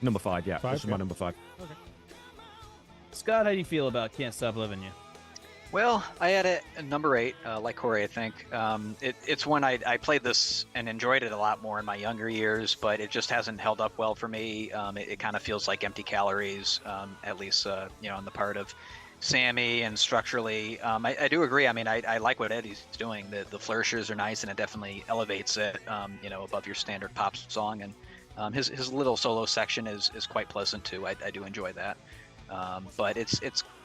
Number 5, yeah. 5, This is my number 5. Okay. Scott, how do you feel about Can't Stop Loving You? Well, I had it at number 8, like Corey, I think. It's one I played this and enjoyed it a lot more in my younger years, but it just hasn't held up well for me. It kind of feels like empty calories, at least on the part of Sammy, and structurally. I do agree. I mean, I like what Eddie's doing. The flourishes are nice, and it definitely elevates it, above your standard pop song. And his little solo section is quite pleasant too. I do enjoy that. But it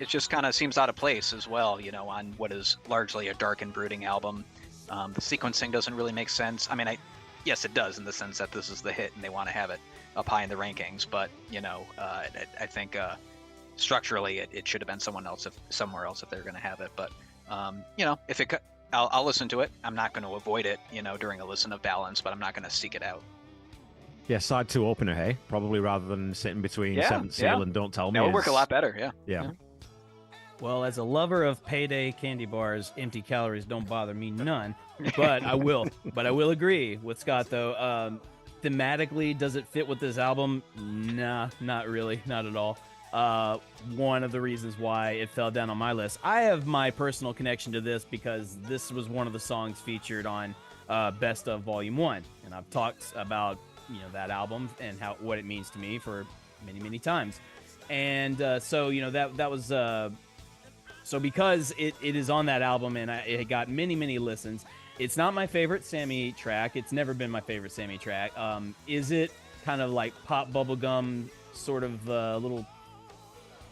just kind of seems out of place as well, on what is largely a dark and brooding album. The sequencing doesn't really make sense. I mean, yes, it does in the sense that this is the hit and they want to have it up high in the rankings. But I think structurally it should have been somewhere else if they're going to have it. But if it, I'll listen to it. I'm not going to avoid it, during a listen of balance, but I'm not going to seek it out. Yeah, side 2 opener, hey? Probably rather than sitting between Seventh Seal and Don't Tell Me. That would work a lot better, yeah. Well, as a lover of payday candy bars, empty calories don't bother me none. But I will agree with Scott though. Thematically, does it fit with this album? Nah, not really, not at all. One of the reasons why it fell down on my list. I have my personal connection to this because this was one of the songs featured on Best of Volume 1, and I've talked about that album and what it means to me for many times. And so that was so because it is on that album and it got many listens. It's not my favorite Sammy track. It's never been my favorite Sammy track. Is it kind of like pop bubblegum sort of little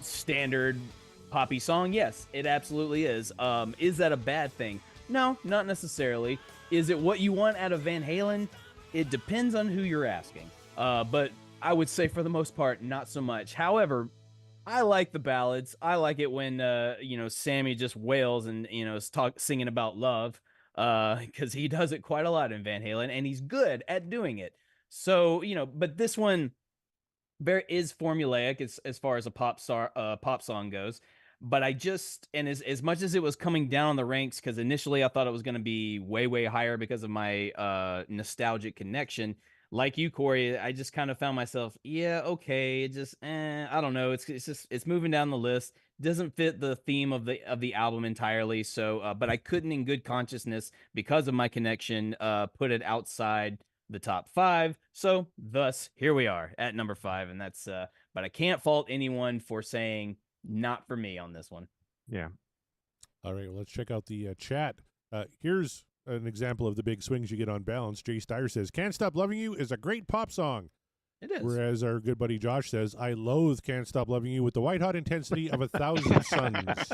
standard poppy song? Yes, it absolutely is. Is that a bad thing? No, not necessarily. Is it what you want out of Van Halen? It depends on who you're asking. But I would say for the most part, not so much. However, I like the ballads. I like it when, Sammy just wails and, is singing about love, because he does it quite a lot in Van Halen and he's good at doing it. So, but this one is formulaic as far as a pop song goes. But as much as it was coming down on the ranks, because initially I thought it was going to be way higher because of my nostalgic connection. Like you, Corey, I just kind of found myself, okay, it just, I don't know. It's moving down the list. Doesn't fit the theme of the album entirely. So, but I couldn't, in good consciousness, because of my connection, put it outside the top 5. So, thus, here we are at number 5, and that's. But I can't fault anyone for saying, not for me on this one. Yeah. All right, well, let's check out the chat. Here's an example of the big swings you get on balance. Jay Steyer says, Can't Stop Loving You is a great pop song. It is. Whereas our good buddy Josh says, I loathe Can't Stop Loving You with the white-hot intensity of 1,000 suns.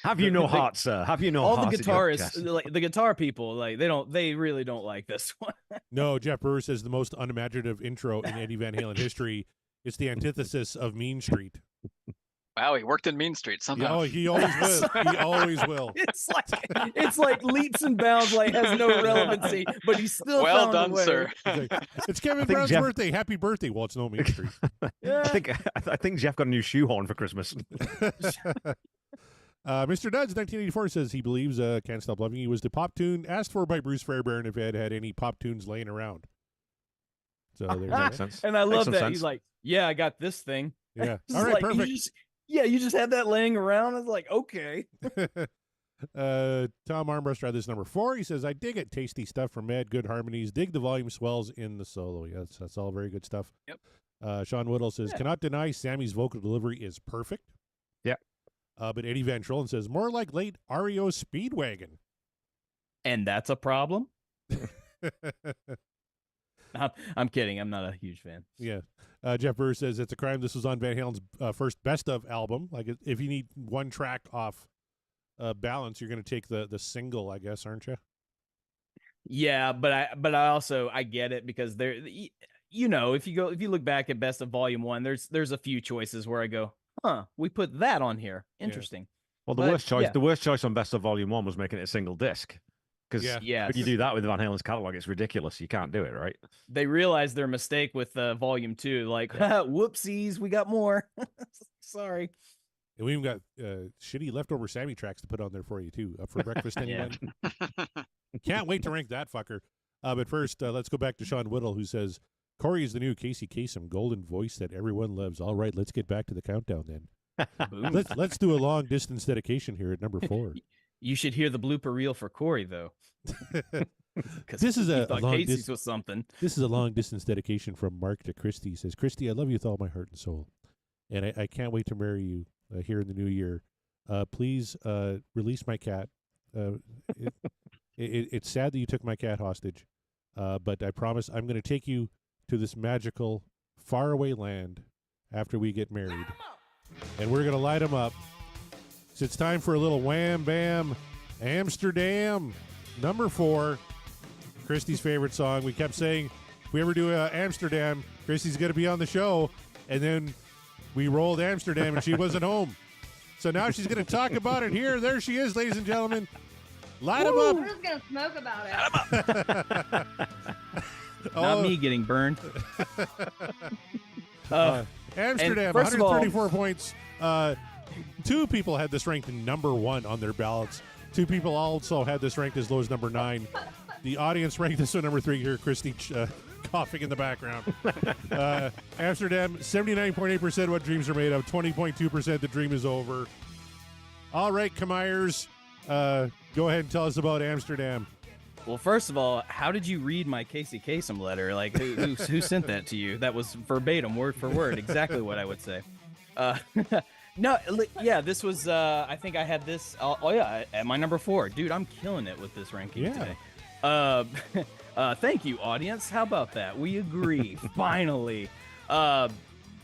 Have you no heart, sir? Have you no all heart? The guitarists, like the guitar people, like they really don't like this one. No, Jeff Brewer says the most unimaginative intro in Eddie Van Halen history. It's the antithesis of Mean Street. Wow, he worked in Mean Street somehow. Oh, he always will. He always will. It's like leaps and bounds, like has no relevancy, but he's still well found done, a way. sir. It's Kevin Brown's birthday. Happy birthday. Well, it's no Mean Street. Yeah. I think Jeff got a new shoehorn for Christmas. Mr. Duds, 1984, says he believes Can't Stop Loving You was the pop tune asked for by Bruce Fairbairn if Ed had any pop tunes laying around. So there's that. Makes sense. And I love that. Sense. He's like, I got this thing. Yeah. All right, perfect. You just had that laying around. It's like, okay. Tom Armbruster had this number 4. He says, I dig it. Tasty stuff from Mad, good harmonies. Dig the volume swells in the solo. Yes, that's all very good stuff. Yep. Sean Whittle says, cannot deny Sammy's vocal delivery is perfect. Yeah. But Eddie Van Trollen says, more like late REO Speedwagon. And that's a problem? I'm kidding. I'm not a huge fan. Yeah. Jeff Burr says, it's a crime this was on Van Halen's first best of album. Like, if you need one track off balance, you're going to take the single, I guess, aren't you? Yeah, but I also I get it, because there, you know, if you look back at Best of Volume 1, there's a few choices where I go, we put that on here. Interesting. Well, the worst choice on Best of Volume 1 was making it a single disc. Because if you do that with Van Halen's catalog, it's ridiculous. You can't do it, right? They realized their mistake with Volume 2. Like, whoopsies, we got more. Sorry. And we even got shitty leftover Sammy tracks to put on there for you, too. Up for breakfast, anybody? Can't wait to rank that fucker. But first, let's go back to Sean Whittle, who says, Corey is the new Casey Kasem, golden voice that everyone loves. All right, let's get back to the countdown then. let's do a long distance dedication here at number 4. You should hear the blooper reel for Corey, though. This is a long Casey's was something. This is a long distance dedication from Mark to Christy. He says, Christy, I love you with all my heart and soul, and I can't wait to marry you here in the new year. Please release my cat. It's sad that you took my cat hostage, but I promise I'm going to take you to this magical, faraway land after we get married, and we're going to light him up. So it's time for a little wham bam Amsterdam. Number 4, Christy's favorite song. We kept saying, if we ever do Amsterdam, Christy's going to be on the show. And then we rolled Amsterdam and she wasn't home. So now she's going to talk about it here. There she is, ladies and gentlemen. Light them up. We're just going to smoke about it. Not me getting burned. Amsterdam, 134 points. 2 people had this ranked number 1 on their ballots. 2 people also had this ranked as low as number 9. The audience ranked this one number 3 here. Christy coughing in the background. Amsterdam, 79.8% what dreams are made of. 20.2% the dream is over. All right, Kamires, go ahead and tell us about Amsterdam. Well, first of all, how did you read my Casey Kasem letter? Like, who sent that to you? That was verbatim, word for word, exactly what I would say. No, yeah, this was, I think I had this, at my number 4. Dude, I'm killing it with this ranking today. Thank you, audience. How about that? We agree, finally.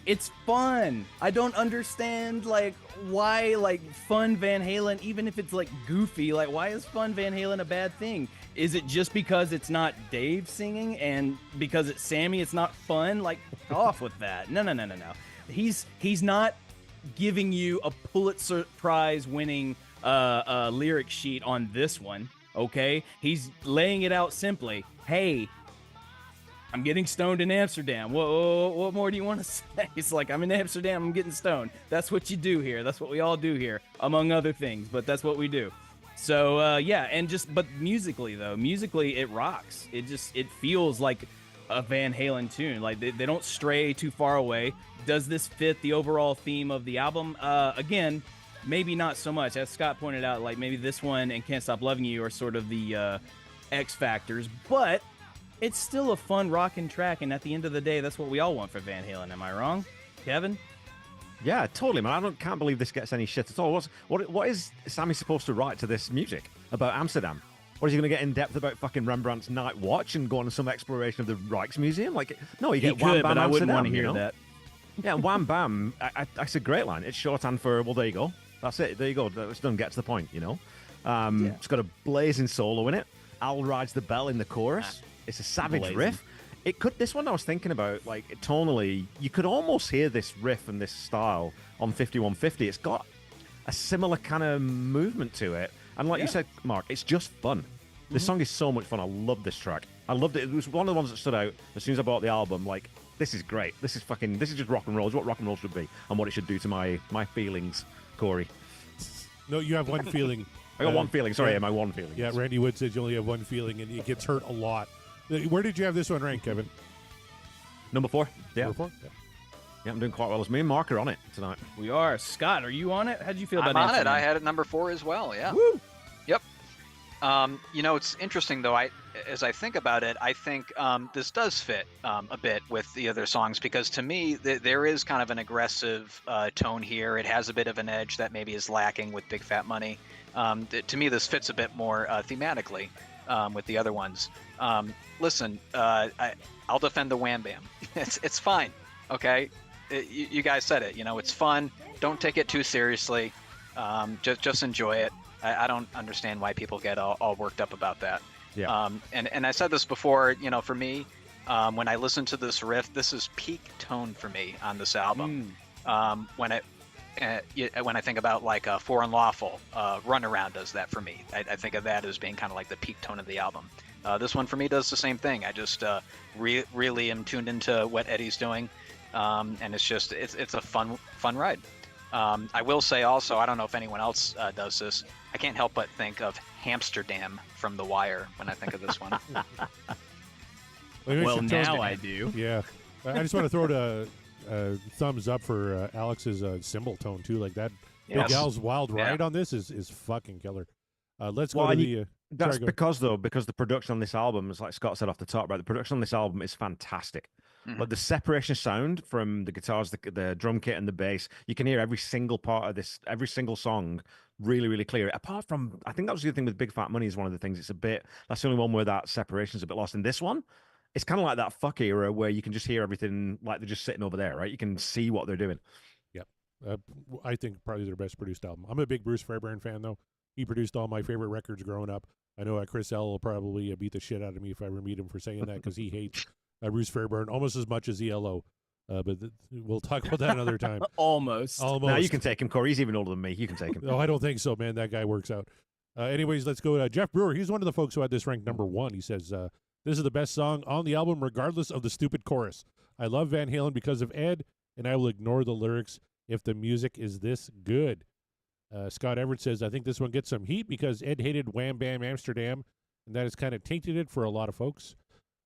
It's fun. I don't understand, like, why, like, fun Van Halen, even if it's, like, goofy, like, why is fun Van Halen a bad thing? Is it just because it's not Dave singing, and because it's Sammy, it's not fun? Like, off with that. No. He's not giving you a Pulitzer Prize winning lyric sheet on this one, okay? He's laying it out simply. Hey, I'm getting stoned in Amsterdam. What more do you want to say? It's like, I'm in Amsterdam, I'm getting stoned. That's what you do here. That's what we all do here, among other things, but that's what we do. So, but musically, it rocks. It feels like a Van Halen tune. Like, they don't stray too far away. Does this fit the overall theme of the album? Again, maybe not so much. As Scott pointed out, like, maybe this one and Can't Stop Loving You are sort of the X factors, but it's still a fun rockin' track, and at the end of the day, that's what we all want for Van Halen. Am I wrong, Kevin? Yeah, totally, man. I can't believe this gets any shit at all. What is Sammy supposed to write to this music about Amsterdam? What, is he going to get in depth about fucking Rembrandt's Night Watch and go on some exploration of the Rijksmuseum? Like, no, you get Wham Bam but I wouldn't Amsterdam, want to hear that. Yeah, Wham Bam, that's a great line. It's shorthand for, well, there you go. That's it. There you go. It's done. Get to the point, you know? It's got a blazing solo in it. Al rides the bell in the chorus. It's a savage riff. This one I was thinking about, like, tonally, you could almost hear this riff and this style on 5150. It's got a similar kind of movement to it. And like you said, Mark, it's just fun. This song is so much fun. I love this track. I loved it. It was one of the ones that stood out as soon as I bought the album. Like, this is great. This is just rock and roll. It's what rock and roll should be and what it should do to my feelings, Corey. No, you have one feeling. I got one feeling. Sorry, my one feeling. Yeah, Randy Wood says you only have one feeling, and it gets hurt a lot. Where did you have this one ranked, Kevin? Number 4. Yeah. Number 4? Yeah, I'm doing quite well. As me and Mark are on it tonight. We are. Scott, are you on it? How'd you feel I'm about on it. Amsterdam? I had it number 4 as well, yeah. Woo! It's interesting though. As I think about it, I think this does fit a bit with the other songs because to me, there is kind of an aggressive tone here. It has a bit of an edge that maybe is lacking with Big Fat Money. To me, this fits a bit more thematically with the other ones. Listen, I'll defend the Wham Bam. It's fine, okay? You guys said it. It's fun. Don't take it too seriously. Just enjoy it. I don't understand why people get all worked up about that. Yeah. And I said this before, for me, when I listen to this riff, this is peak tone for me on this album. When I think about like For Unlawful, Runaround does that for me. I think of that as being kind of like the peak tone of the album. This one for me does the same thing. I just really am tuned into what Eddie's doing, and it's a fun ride. I will say also, I don't know if anyone else does this. I can't help but think of Hamsterdam from The Wire when I think of this one. Well, now I do. Yeah. I just want to throw a thumbs up for Alex's cymbal tone, too. Like that Big Al's Wild Ride on this is fucking killer. Let's go to the... That's because the production on this album, as like Scott said off the top, right? The production on this album is fantastic. Mm-hmm. But the separation of sound from the guitars, the drum kit, and the bass, you can hear every single part of this, every single song, really, really clear. Apart from, I think that was the other thing with Big Fat Money is one of the things. That's the only one where that separation's a bit lost. In this one, it's kind of like that fuck era where you can just hear everything like they're just sitting over there, right? You can see what they're doing. Yep. I think probably their best produced album. I'm a big Bruce Fairbairn fan, though. He produced all my favorite records growing up. I know Chris L will probably beat the shit out of me if I ever meet him for saying that because he hates Bruce Fairbairn almost as much as ELO. But we'll talk about that another time. Almost. Now you can take him, Corey. He's even older than me. You can take him. No, I don't think so, man. That guy works out. Anyways, let's go. Jeff Brewer, he's one of the folks who had this ranked number 1. He says, this is the best song on the album, regardless of the stupid chorus. I love Van Halen because of Ed, and I will ignore the lyrics if the music is this good. Scott Everett says, I think this one gets some heat because Ed hated Wham Bam Amsterdam, and that has kind of tainted it for a lot of folks.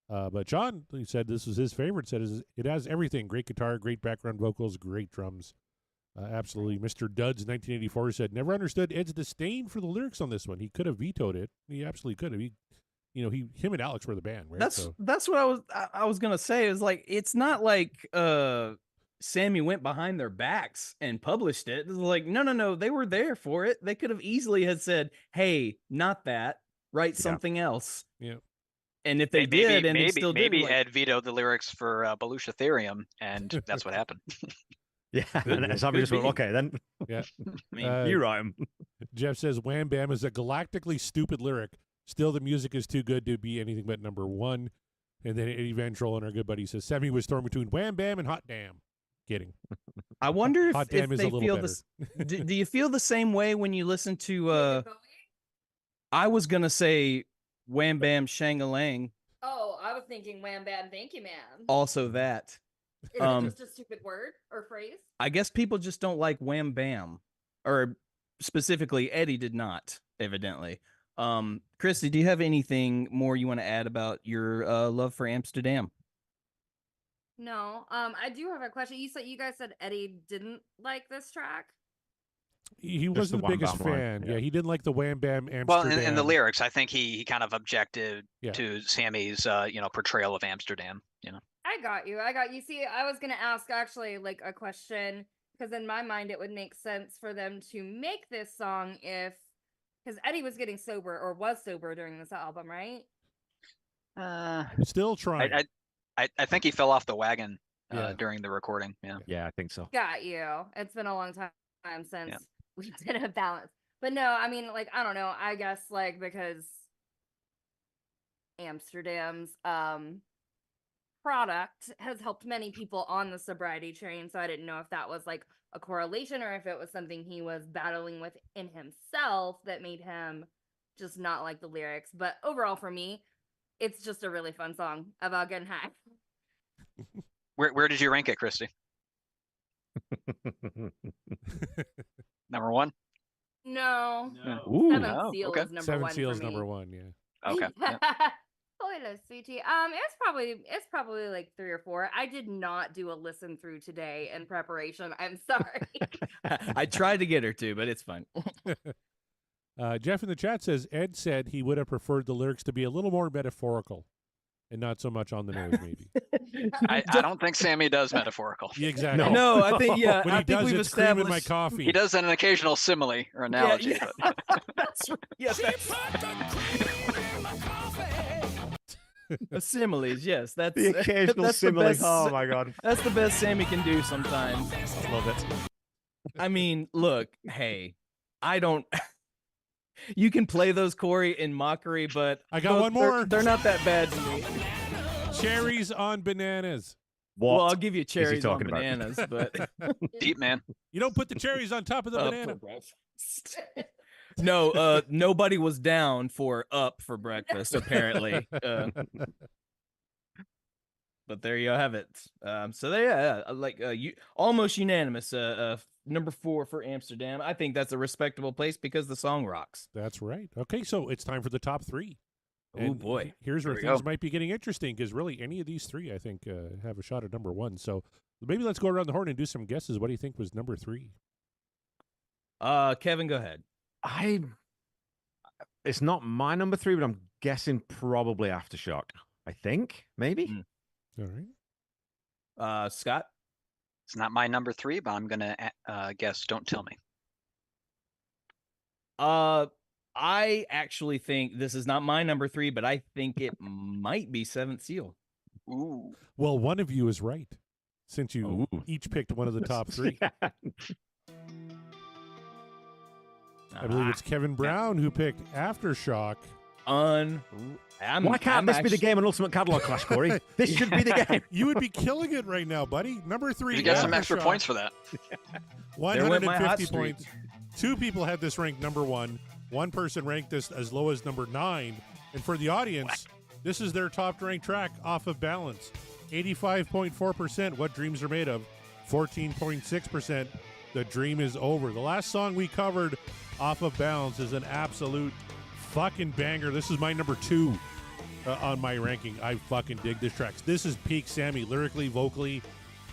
But John, he said this was his favorite, said it has everything. Great guitar, great background vocals, great drums. Absolutely. Mr. Duds, 1984, said, never understood Ed's disdain for the lyrics on this one. He could have vetoed it. He absolutely could have. Him and Alex were the band, right? That's what I was going to say. Is like, it's not like Sammy went behind their backs and published it. It's like, no, they were there for it. They could have easily had said, hey, not that, write something else. Yeah. And if they did, and maybe Ed vetoed the lyrics for Belushi Therium, and that's what happened. Yeah, and somebody just went, okay, then. Yeah. I mean, you write him. Jeff says, Wham Bam is a galactically stupid lyric. Still, the music is too good to be anything but number 1. And then Eddie Van Trollen, our good buddy, says, Sammy was torn between Wham Bam and Hot Damn. Kidding. I wonder Hot if Damn is they a little feel better. this. Do you feel the same way when you listen to? I was gonna say Wham Bam Shang-a-Lang. Oh, I was thinking Wham Bam Thank You Man. Also that. Is it just a stupid word or phrase? I guess people just don't like Wham Bam, or specifically Eddie did not, evidently. Christy, do you have anything more you want to add about your love for Amsterdam? No. I do have a question. You guys said Eddie didn't like this track. He wasn't the biggest fan. Yeah, he didn't like the Wham Bam Amsterdam. Well, in the lyrics, I think he kind of objected to Sammy's portrayal of Amsterdam. I got you. See, I was gonna ask actually like a question because in my mind it would make sense for them to make this song because Eddie was getting sober or was sober during this album, right? Still trying. I think he fell off the wagon during the recording. Yeah, I think so. Got you. It's been a long time since we did a balance. But no, I mean, like, I don't know. I guess, like, because Amsterdam's product has helped many people on the sobriety train, so I didn't know if that was, like, a correlation or if it was something he was battling with in himself that made him just not like the lyrics. But overall, for me, it's just a really fun song about getting high. Where did you rank it, Christy? Number 1? No. Ooh. Seven Seals is number Seven 1 Seals for me. number 1, yeah. Okay. Spoiler, sweetie. It's probably like 3 or 4. I did not do a listen through today in preparation. I'm sorry. I tried to get her to, but it's fine. Jeff in the chat says Ed said he would have preferred the lyrics to be a little more metaphorical and not so much on the nose, maybe. I don't think Sammy does metaphorical. Yeah, exactly. No, I think When I he think does, we've it's cream in my established. coffee. He does an occasional simile or analogy. Yeah, But that's right. Yeah, that's similes. Yes, that's The occasional that's the simile. best- Oh my god. That's the best Sammy can do sometimes. I love it. I mean, look, hey, I don't. You can play those, Corey, in mockery, but I got those- one more. They're not that bad to me. Cherries on bananas. What? Well, I'll give you cherries on talking about? bananas, but deep, man. You don't put the cherries on top of the banana. No, nobody was down for up for breakfast, apparently. But there you have it. So there, you almost unanimous. Number 4 for Amsterdam. I think that's a respectable place because the song rocks. That's right. Okay, so it's time for the top 3. Oh And boy. Here's where Here we things go. might be getting interesting because really any of these 3, I think, have a shot at number 1. So maybe let's go around the horn and do some guesses. What do you think was number 3? Kevin, go ahead. It's not my number 3, but I'm guessing probably Aftershock. I think, maybe. All right. Scott. It's not my number 3, but I'm gonna guess. Don't tell me. I actually think this is not my number 3, but I think it might be Seventh Seal. Ooh. Well, one of you is right since you Ooh. each picked one of the top 3. Yeah. I believe it's Kevin Brown who picked Aftershock. Why can't this be the game on Ultimate Catalog Clash, Corey? This should be the game. You would be killing it right now, buddy. Number 3. You get some extra Aftershock. points for that. There went my hot 150 streak. points. 2 people had this ranked number 1. 1 person ranked this as low as number 9. And for the audience, this is their top ranked track, Off of Balance. 85.4%, What Dreams Are Made Of. 14.6%, The Dream Is Over. The last song we covered, Off of Balance, is an absolute fucking banger. This is my number 2 on my ranking. I fucking dig this track. This is peak Sammy, lyrically, vocally,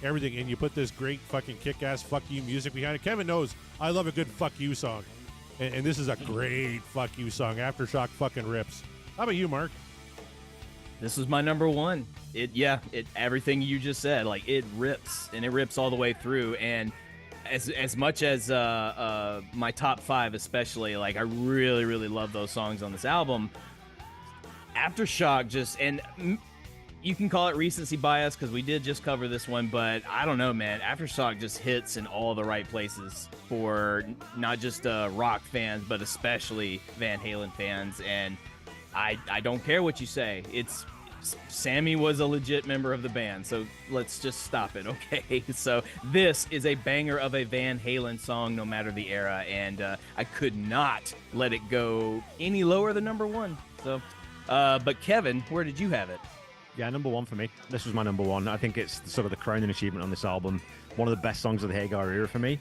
everything. And you put this great fucking kick-ass fuck you music behind it. Kevin knows I love a good fuck you song. And this is a great fuck you song. Aftershock fucking rips. How about you, Mark? This is my number 1. Everything you just said, like it rips, and it rips all the way through. And as much as my top 5, especially, like I really, really love those songs on this album. Aftershock you can call it recency bias because we did just cover this one, but I don't know, man. Aftershock just hits in all the right places for not just rock fans, but especially Van Halen fans. And I don't care what you say. Sammy was a legit member of the band, so let's just stop it, okay? So this is a banger of a Van Halen song, no matter the era, and I could not let it go any lower than number 1. So, but Kevin, where did you have it? Yeah, number 1 for me. This was my number 1. I think it's sort of the crowning achievement on this album. One of the best songs of the Hagar era for me.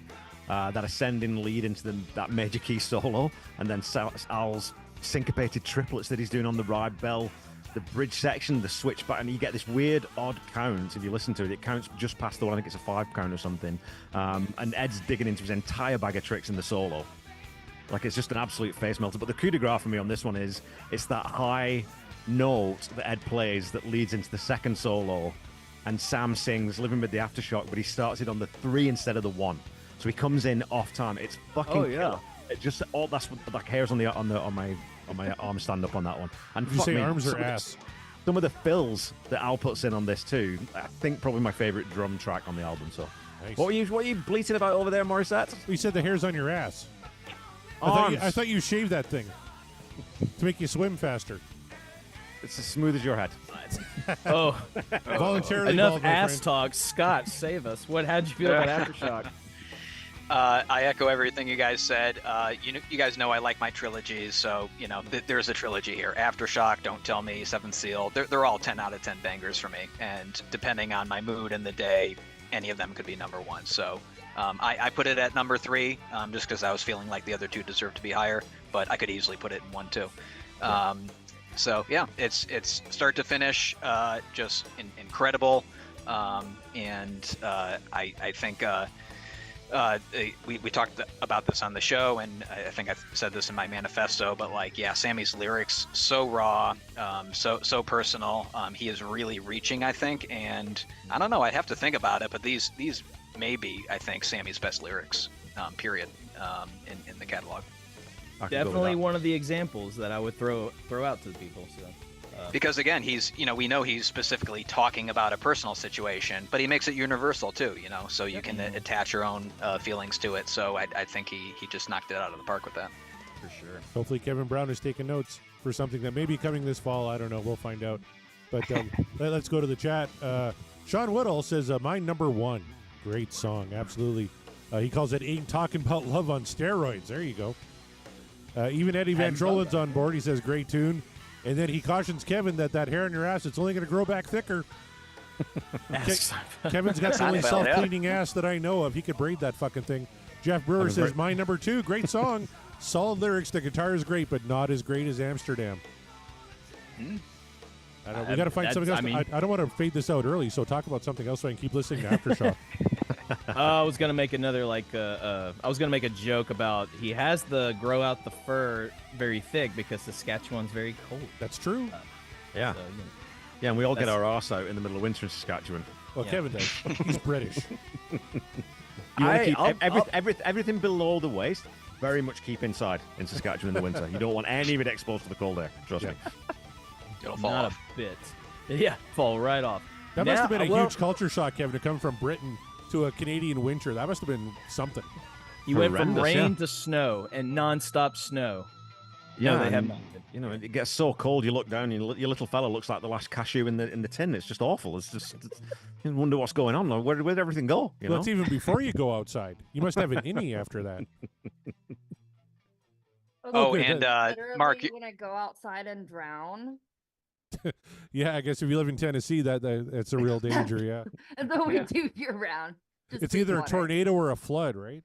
That ascending lead into that major key solo, and then Al's syncopated triplets that he's doing on the ride bell, the bridge section, the switch button. You get this weird, odd count. If you listen to it, it counts just past the one. I think it's a 5 count or something. And Ed's digging into his entire bag of tricks in the solo. Like, it's just an absolute face melter. But the coup de grace for me on this one is it's that high note that Ed plays that leads into the second solo, and Sam sings Living with the Aftershock, but he starts it on the 3 instead of the 1, so he comes in off time. It's fucking killer. It just that's what like hairs on my arm stand up on that one. And Did you fuck say me, arms some or of the- ass? some of the fills that Al puts in on this too, I think probably my favorite drum track on the album. So Nice. what are you bleating about over there, Morissette? You said the hairs on your ass. I Arms. thought you shaved that thing to make you swim faster. It's as smooth as your head. Oh, Voluntarily enough bald, my ass friend. talk. Scott, save us. How'd you feel about Aftershock? I echo everything you guys said. You guys know I like my trilogies, so there's a trilogy here. Aftershock, Don't Tell Me, Seventh Seal. They're all 10 out of 10 bangers for me, and depending on my mood and the day, any of them could be number 1. So I put it at number 3 just because I was feeling like the other 2 deserved to be higher, but I could easily put it in 1 too. So yeah, it's start to finish, just incredible, and I think we talked about this on the show, and I think I said this in my manifesto, but like, yeah, Sammy's lyrics so raw, so personal. He is really reaching, I think, and I don't know, I'd have to think about it, but these may be, I think, Sammy's best lyrics, period, in the catalog. Definitely one of the examples that I would throw out to the people. So. Because again, we know he's specifically talking about a personal situation, but he makes it universal too, so you can attach your own feelings to it. So I think he just knocked it out of the park with that. For sure. Hopefully Kevin Brown is taking notes for something that may be coming this fall. I don't know. We'll find out. But let's go to the chat. Sean Woodall says, my number one. Great song. Absolutely. He calls it Ain't Talking About Love on Steroids. There you go. Even Eddie Van Trollen's on board. He says, great tune. And then he cautions Kevin that hair on your ass, it's only going to grow back thicker. Kevin's got the only self-cleaning ass that I know of. He could braid that fucking thing. Jeff Brewer says, my number two, great song. Solid lyrics. The guitar is great, but not as great as Amsterdam. I don't know. We got to find something else. I don't want to fade this out early, so talk about something else so I can keep listening to Aftershock. I was gonna make another I was gonna make a joke about he has the grow out the fur very thick because Saskatchewan's very cold. That's true. Yeah. So, yeah, and we all get our arse out in the middle of winter in Saskatchewan. Well, Kevin does. He's British. You want to keep everything below the waist, very much keep inside in Saskatchewan in the winter. You don't want any of it exposed to the cold air. Trust me. It'll fall Not off. a bit. Yeah, fall right off. That must have been a huge culture shock, Kevin, to come from Britain to a Canadian winter. That must have been something. You went from Horrendous, rain yeah. to snow and nonstop snow. Yeah, No, they have and, not. it gets so cold. You look down, and your little fella looks like the last cashew in the tin. It's just awful. You wonder what's going on. Where'd everything go? Well, it's even before you go outside. You must have an innie after that. Oh, good. and Literally, Mark, when I go outside and drown. Yeah, I guess if you live in Tennessee, that's a real danger. Yeah, And then we do year round. Just it's drink either a water. tornado or a flood, right?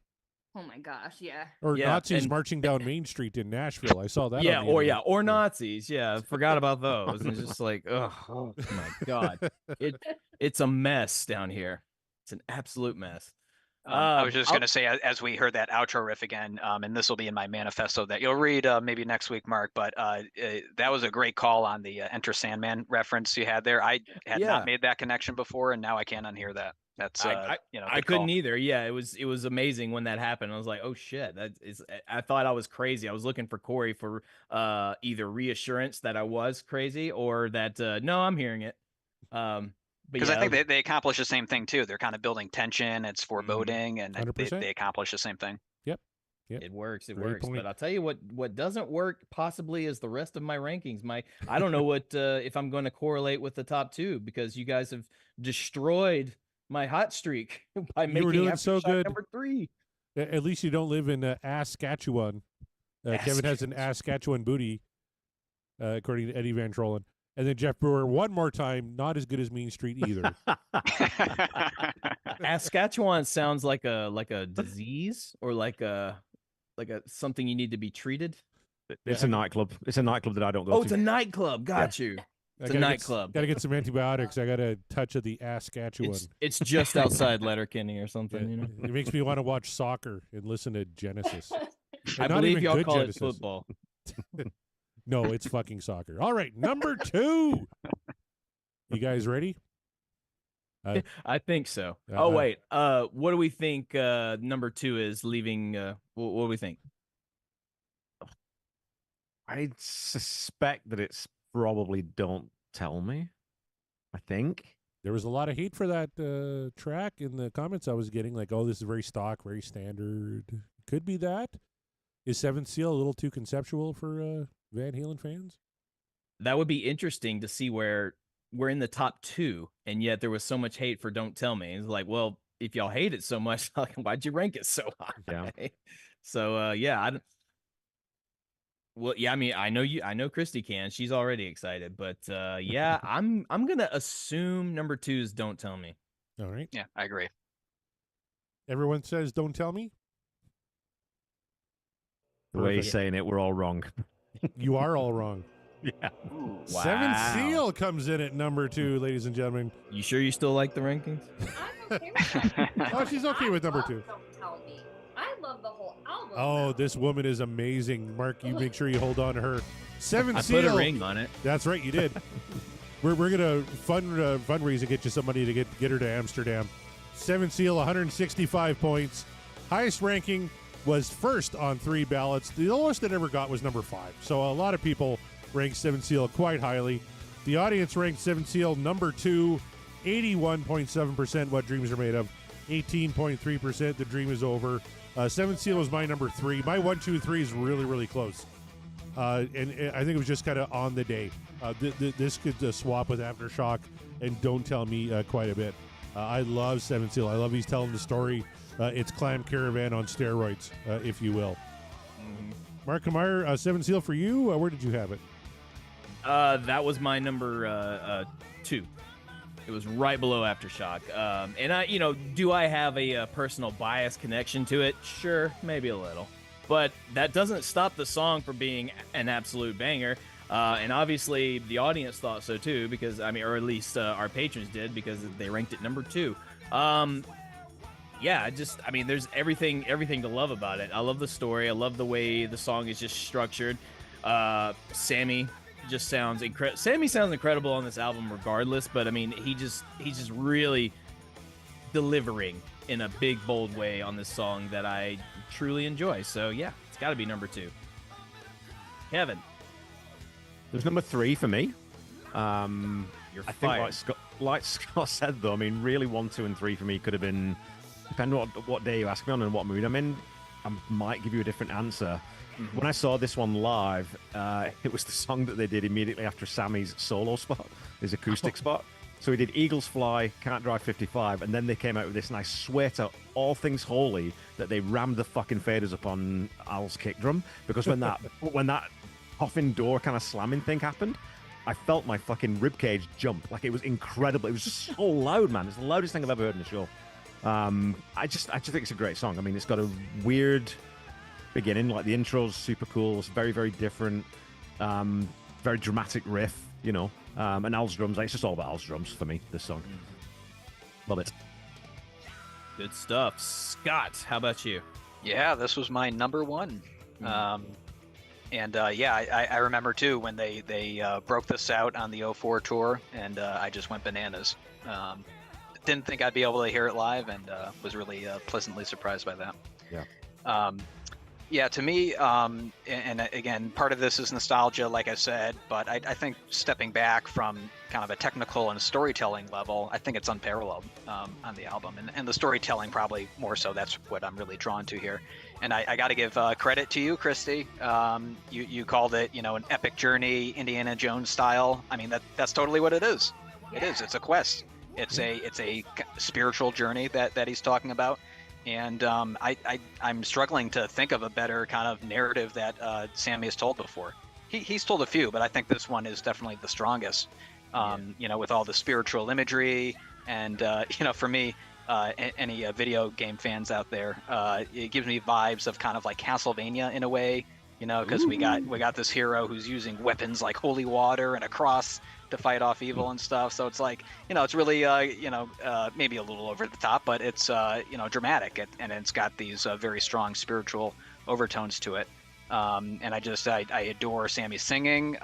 Oh my gosh, yeah. Or Yeah, Nazis and- marching down Main Street in Nashville. I saw that. Yeah, on the internet. or Nazis. Yeah, forgot about those. And it's just like, oh my god, it's a mess down here. It's an absolute mess. I was just going to say, as we heard that outro riff again, and this will be in my manifesto that you'll read maybe next week, Mark, but that was a great call on the Enter Sandman reference you had there. I had not made that connection before, and now I can't unhear that. That's I couldn't either. Yeah, it was amazing when that happened. I was like, oh shit, that is. I thought I was crazy. I was looking for Corey for either reassurance that I was crazy or that no, I'm hearing it. Because I think they accomplish the same thing too. They're kind of building tension. It's foreboding, and they accomplish the same thing. Yep. It works. It Great works. point. But I'll tell you what doesn't work possibly is the rest of my rankings. I don't know what if I'm going to correlate with the top two because you guys have destroyed my hot streak by You were making doing so Aftershock good. number 3. At least you don't live in Saskatchewan. Kevin has an Saskatchewan booty, according to Eddie Van Trollen. And then Jeff Brewer, one more time, not as good as Mean Street either. Saskatchewan sounds like a disease or like a something you need to be treated. It's a nightclub. It's a nightclub that I don't go Oh, to. it's a nightclub. Got you. It's a nightclub. Got to get some antibiotics. I got a touch of the Saskatchewan. It's just outside Letterkenny or something. You know. It makes me want to watch soccer and listen to Genesis. I And not believe even y'all good call Genesis. it football. No, it's fucking soccer. All right, number 2. You guys ready? I think so. Uh-huh. Oh wait. What do we think? Number 2 is leaving. What do we think? I suspect that it's probably Don't Tell Me. I think. There was a lot of hate for that track in the comments I was getting, like, oh, this is very stock, very standard. Could be that. Is Seventh Seal a little too conceptual for Van Halen fans? That would be interesting to see where we're in the top 2, and yet there was so much hate for Don't Tell Me. It's like, well, if y'all hate it so much, why'd you rank it so high? Yeah. So yeah, well, yeah, I mean, I know Christy can. She's already excited, but yeah, I'm gonna assume number 2 is Don't Tell Me. All right. Yeah, I agree. Everyone says Don't Tell Me? The way he's Perfect. saying it, we're all wrong. You are all wrong. Yeah. Seventh Seal comes in at number 2, ladies and gentlemen. You sure you still like the rankings? I'm okay with that. Oh, she's okay with number I 2. love Don't Tell Me. love the whole album. Oh, though. this woman is amazing. Mark, you make sure you hold on to her. Seven I Seal. put a ring on it. That's right, you did. we're gonna fundraise and get you somebody to get her to Amsterdam. Seven Seal, 165 points. Highest ranking was first on 3 ballots. The lowest it ever got was number 5. So a lot of people ranked Seven Seal quite highly. The audience ranked Seven Seal number 2, 81.7%. What Dreams Are Made Of, 18.3%. The Dream Is Over. Seven Seal was my number 3. My 1, 2, 3 is really, really close. And I think it was just kind of on the day. This could swap with Aftershock and Don't Tell Me quite a bit. I love Seven Seal. I love he's telling the story. It's Clam Caravan on steroids, if you will. Mark Meyer, Seven Seal for you. Where did you have it? That was my number 2. It was right below Aftershock. And I, do I have a personal bias connection to it? Sure, maybe a little. But that doesn't stop the song from being an absolute banger. And obviously the audience thought so too, because or at least our patrons did, because they ranked it number 2. Yeah, there's everything to love about it. I love the story. I love the way the song is just structured. Sammy just sounds incredible. Sammy sounds incredible on this album regardless, but he's just really delivering in a big, bold way on this song that I truly enjoy. So yeah, it's got to be number 2. Kevin. There's number 3 for me. You're I fired. think like Scott said, though, really 1, 2, and 3 for me could have been, depending on what day you ask me on and what mood I'm in, I might give you a different answer. When I saw this one live, it was the song that they did immediately after Sammy's solo spot, his acoustic spot. So he did Eagles Fly, Can't Drive 55, and then they came out with this, and I swear to all things holy that they rammed the fucking faders up on Al's kick drum, because when that coffin door kind of slamming thing happened, I felt my fucking ribcage jump. Like, it was incredible. It was just so loud, man. It's the loudest thing I've ever heard in the show. I just think it's a great song. It's got a weird beginning. Like, the intro's super cool. It's very, very different. Very dramatic riff, and Al's drums. It's just all about Al's drums for me, this song. Love it. Good stuff. Scott, how about you? Yeah, this was my number 1. I remember too when they broke this out on the 04 tour, and I just went bananas. Didn't think I'd be able to hear it live, and was really pleasantly surprised by that. Yeah. To me, and again, part of this is nostalgia, like I said, but I think stepping back from kind of a technical and storytelling level, I think it's unparalleled on the album, and the storytelling probably more so. That's what I'm really drawn to here. And I got to give credit to you, Christy. You called it, an epic journey, Indiana Jones style. That's totally what it is. Yeah. It is. It's a quest. It's a spiritual journey that he's talking about. And I'm struggling to think of a better kind of narrative that Sammy has told before. He's told a few, but I think this one is definitely the strongest. With all the spiritual imagery, and for me, any video game fans out there, it gives me vibes of kind of like Castlevania in a way, because we got this hero who's using weapons like holy water and a cross to fight off evil and stuff. So it's like, it's really, maybe a little over the top, but it's, dramatic, and it's got these very strong spiritual overtones to it. And I adore Sammy's singing.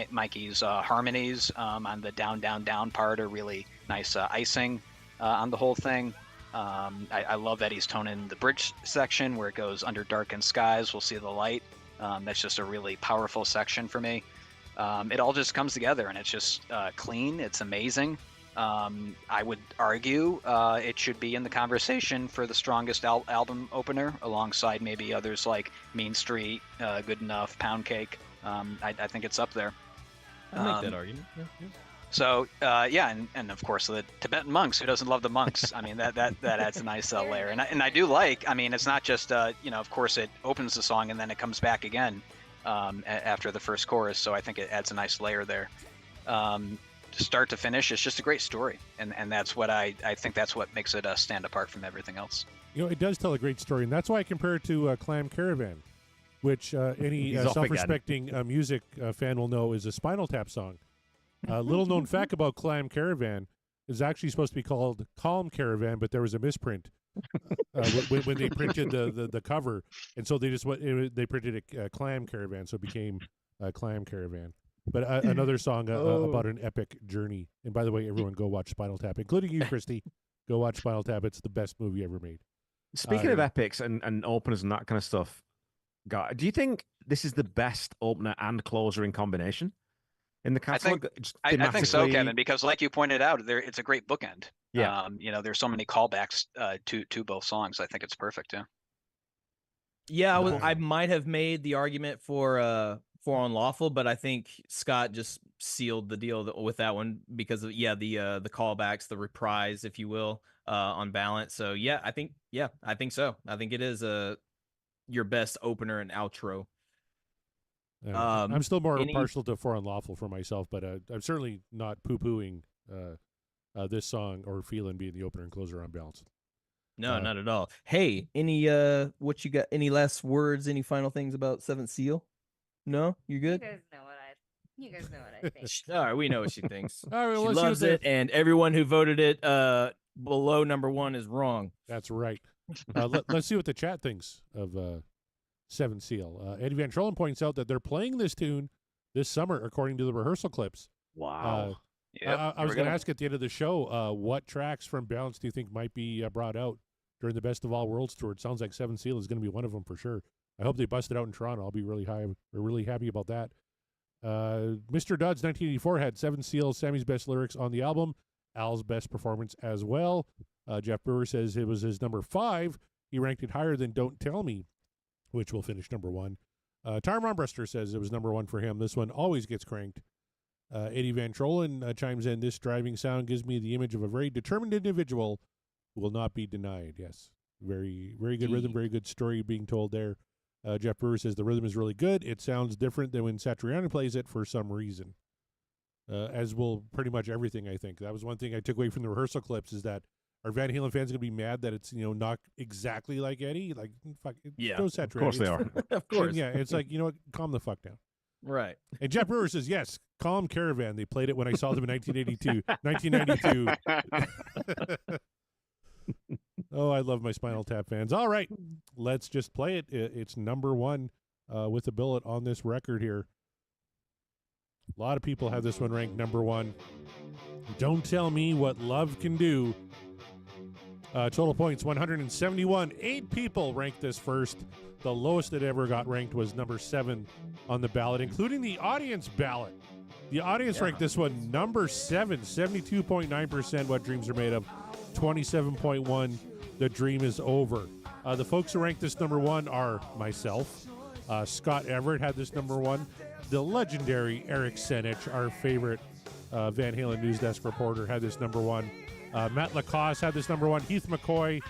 Mikey's harmonies on the down, down, down part are really nice icing on the whole thing. I love Eddie's tone in the bridge section where it goes under darkened skies, we'll see the light. That's just a really powerful section for me. It all just comes together, and it's just clean. It's amazing. I would argue it should be in the conversation for the strongest album opener, alongside maybe others like Mean Street, Good Enough, Pound Cake. I think it's up there. I'll make that argument. Yeah. So and of course the Tibetan monks. Who doesn't love the monks? That adds a nice layer. And I do like. It's not just of course it opens the song and then it comes back again after the first chorus. So I think it adds a nice layer there. Start to finish, it's just a great story, and that's what I think that's what makes it stand apart from everything else. It does tell a great story, and that's why I compare it to Clam Caravan, which any self-respecting music fan will know is a Spinal Tap song. Little known fact about Clam Caravan is actually supposed to be called Calm Caravan, but there was a misprint. when they printed the cover, and so they just they printed a Clam Caravan, so it became Clam Caravan. But another song about an epic journey. And by the way, everyone go watch Spinal Tap, including you, Christy. Go watch Spinal Tap. It's the best movie ever made. Speaking of epics and openers and that kind of stuff, do you think this is the best opener and closer in combination in the catalog? I think so, Kevin, because like you pointed out, it's a great bookend. Yeah. There's so many callbacks to both songs. I think it's perfect. Yeah. Yeah, I might have made the argument for Unlawful, but I think Scott just sealed the deal with that one because of the callbacks, the reprise, if you will, on balance. So I think so. I think it is your best opener and outro. I'm still more partial to For Unlawful for myself, but I'm certainly not poo-pooing this song or Feelin' being the opener and closer on balance. No, not at all. Hey, any what you got? Any last words? Any final things about Seventh Seal? No, you good? You guys know what I think. All right, we know what she thinks. All right, she loves it, and everyone who voted it below number 1 is wrong. That's right. Let's see what the chat thinks of Seventh Seal. Eddie Van Trollen points out that they're playing this tune this summer, according to the rehearsal clips. Wow. I was going to ask at the end of the show, what tracks from Balance do you think might be brought out during the Best of All Worlds tour? It sounds like Seventh Seal is going to be one of them for sure. I hope they bust it out in Toronto. I'll be really happy about that. Mr. Dodds 1984 had Seven Seals, Sammy's best lyrics on the album, Al's best performance as well. Jeff Brewer says it was his number 5. He ranked it higher than Don't Tell Me, which will finish number 1. Tom Armbruster says it was number 1 for him. This one always gets cranked. Eddie Van Trollen chimes in, this driving sound gives me the image of a very determined individual who will not be denied. Yes, very, very good rhythm, very good story being told there. Jeff Brewer says the rhythm is really good. It sounds different than when Satriani plays it for some reason. As will pretty much everything, I think. That was one thing I took away from the rehearsal clips is that are Van Halen fans going to be mad that it's, not exactly like Eddie? Like, fuck, go Satriani. Of course they are. Of course. Yeah, it's like, what, calm the fuck down. Right. And Jeff Brewer says, yes, Calm Caravan. They played it when I saw them in 1992. Oh, I love my Spinal Tap fans. All right, let's just play it. It's number 1 with a bullet on this record here. A lot of people have this one ranked number 1. Don't Tell Me What Love Can Do. Total points, 171. 8 people ranked this first. The lowest it ever got ranked was number 7 on the ballot, including the audience ballot. The audience ranked this one number 7, 72.9% What Dreams Are Made Of, 27.1% The Dream Is Over. The folks who ranked this number 1 are myself. Scott Everett had this number 1. The legendary Eric Senich, our favorite Van Halen News Desk reporter, had this number 1. Matt Lacoste had this number 1. Heath McCoy,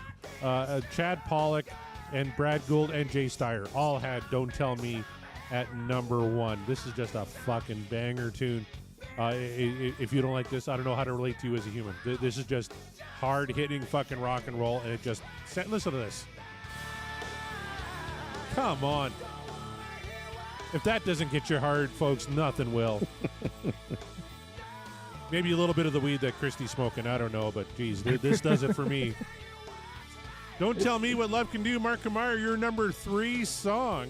Chad Pollock, and Brad Gould and Jay Steyer all had Don't Tell Me at number 1. This is just a fucking banger tune. If you don't like this, I don't know how to relate to you as a human. This is just hard-hitting fucking rock and roll, and it just... Listen to this. Come on. If that doesn't get you hard, folks, nothing will. Maybe a little bit of the weed that Christy's smoking. I don't know, but geez, this does it for me. Don't Tell Me What Love Can Do. Mark Kamara, your number 3 song.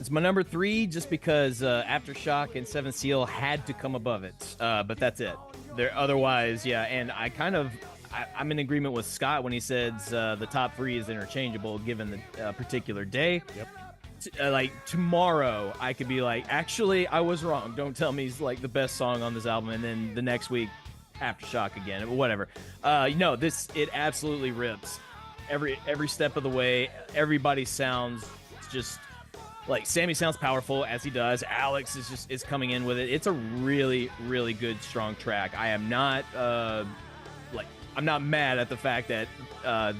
It's my number 3 just because Aftershock and Seventh Seal had to come above it. But that's it. Otherwise, and I'm in agreement with Scott when he says the top 3 is interchangeable given the particular day. Yep. Like tomorrow, I could be like, actually, I was wrong. Don't Tell Me is like the best song on this album, and then the next week, Aftershock again, whatever. It absolutely rips. Every step of the way, everybody sounds just like Sammy sounds powerful as he does. Alex is coming in with it. It's a really, really good, strong track. I am not I'm not mad at the fact that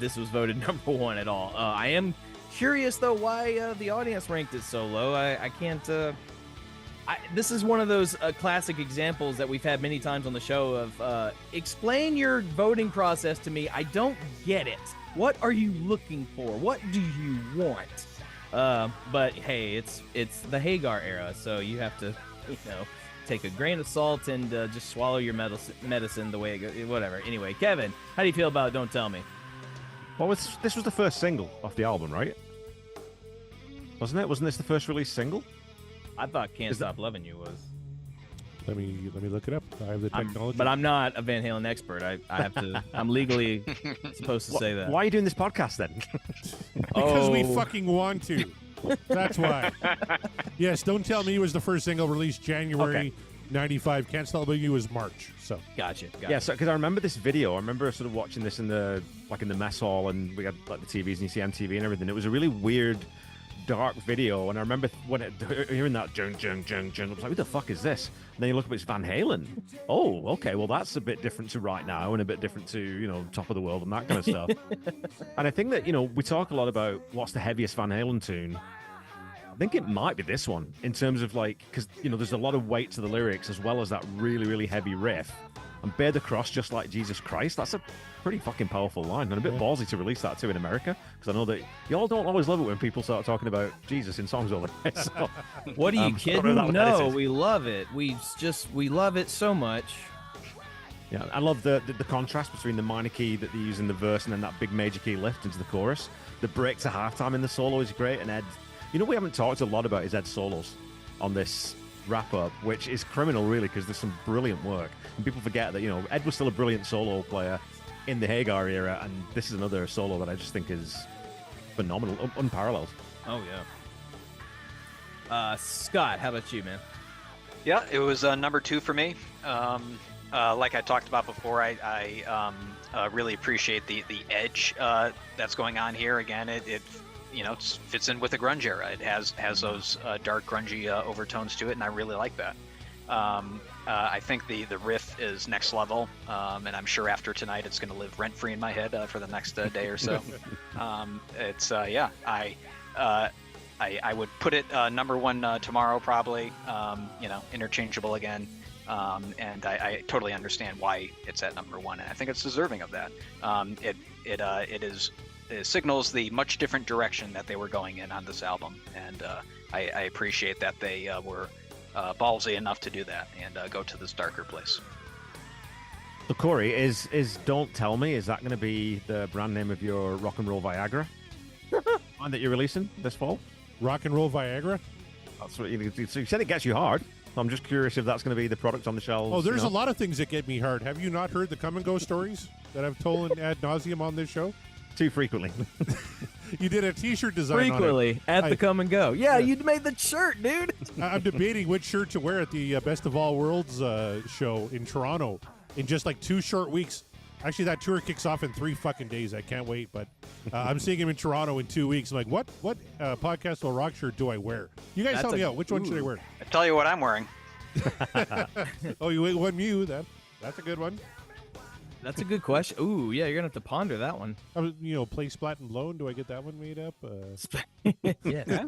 this was voted number 1 at all. I am curious though why the audience ranked it so low. I can't. This is one of those classic examples that we've had many times on the show of explain your voting process to me. I don't get it. What are you looking for? What do you want? But hey, it's the Hagar era, so you have to, take a grain of salt and just swallow your medicine the way it goes. Whatever. Anyway, Kevin, how do you feel about Don't Tell Me? This was the first single off the album, right? Wasn't it? Wasn't this the first release single? I thought "Can't Stop Loving You" was. Let me look it up. I have the technology. But I'm not a Van Halen expert. I have to. I'm legally supposed to say that. Why are you doing this podcast then? Because we fucking want to. That's why. Yes, don't tell me it was the first single released January 95. Can't Stop Loving You was March. So Gotcha. Yeah, so because I remember this video. I remember sort of watching this in the mess hall, and we had like the TVs and you see MTV and everything. It was a really weird, dark video, and I remember hearing that jung jung jung jung. I was like, "Who the fuck is this?" And then you look up, it's Van Halen. Oh, okay, well that's a bit different to Right Now, and a bit different to Top of the World and that kind of stuff. And I think that we talk a lot about what's the heaviest Van Halen tune. I think it might be this one in terms of because there's a lot of weight to the lyrics as well as that really really heavy riff. And bear the cross just like Jesus Christ. That's a pretty fucking powerful line, and a bit ballsy to release that too in America, because I know that y'all don't always love it when people start talking about Jesus in songs over there. So, what are you kidding? that No, is. we love it. We love it so much. Yeah, I love the contrast between the minor key that they use in the verse and then that big major key lift into the chorus. The break to halftime in the solo is great, and Ed, we haven't talked a lot about is Ed's solos on this wrap up, which is criminal really, because there's some brilliant work, and people forget that Ed was still a brilliant solo player in the Hagar era, and this is another solo that I just think is phenomenal, unparalleled. Oh yeah. Scott, how about you, man? Yeah, it was number 2 for me. Like I talked about before, I really appreciate the edge that's going on here. Again, it fits in with the grunge era. It has those dark grungy overtones to it, and I really like that. I think the riff is next level, and I'm sure after tonight it's going to live rent free in my head for the next day or so. I would put it number 1 tomorrow probably. Interchangeable again. And I totally understand why it's at number 1, and I think it's deserving of that. It signals the much different direction that they were going in on this album, and I appreciate that they were ballsy enough to do that and go to this darker place. So Corey, is Don't Tell Me, is that going to be the brand name of your rock and roll Viagra one that you're releasing this fall? Rock and roll Viagra? That's what you said. It gets you hard. I'm just curious if that's going to be the product on the shelves. Oh, there's a lot of things that get me hard. Have you not heard the come and go stories that I've told ad nauseum on this show? Too frequently. You did a T-shirt design frequently on it. at the come and go. Yeah, you made the shirt, dude. I'm debating which shirt to wear at the Best of All Worlds show in Toronto in just like 2 short weeks. Actually, that tour kicks off in 3 fucking days. I can't wait. But I'm seeing him in Toronto in 2 weeks. I'm like, what podcast or rock shirt do I wear? You guys tell me out. Which one should I wear? I tell you what I'm wearing. Oh, you went Mew. That's a good one. That's a good question. Ooh, yeah, you're gonna have to ponder that one. Play Splat and Blown. Do I get that one made up? Yeah.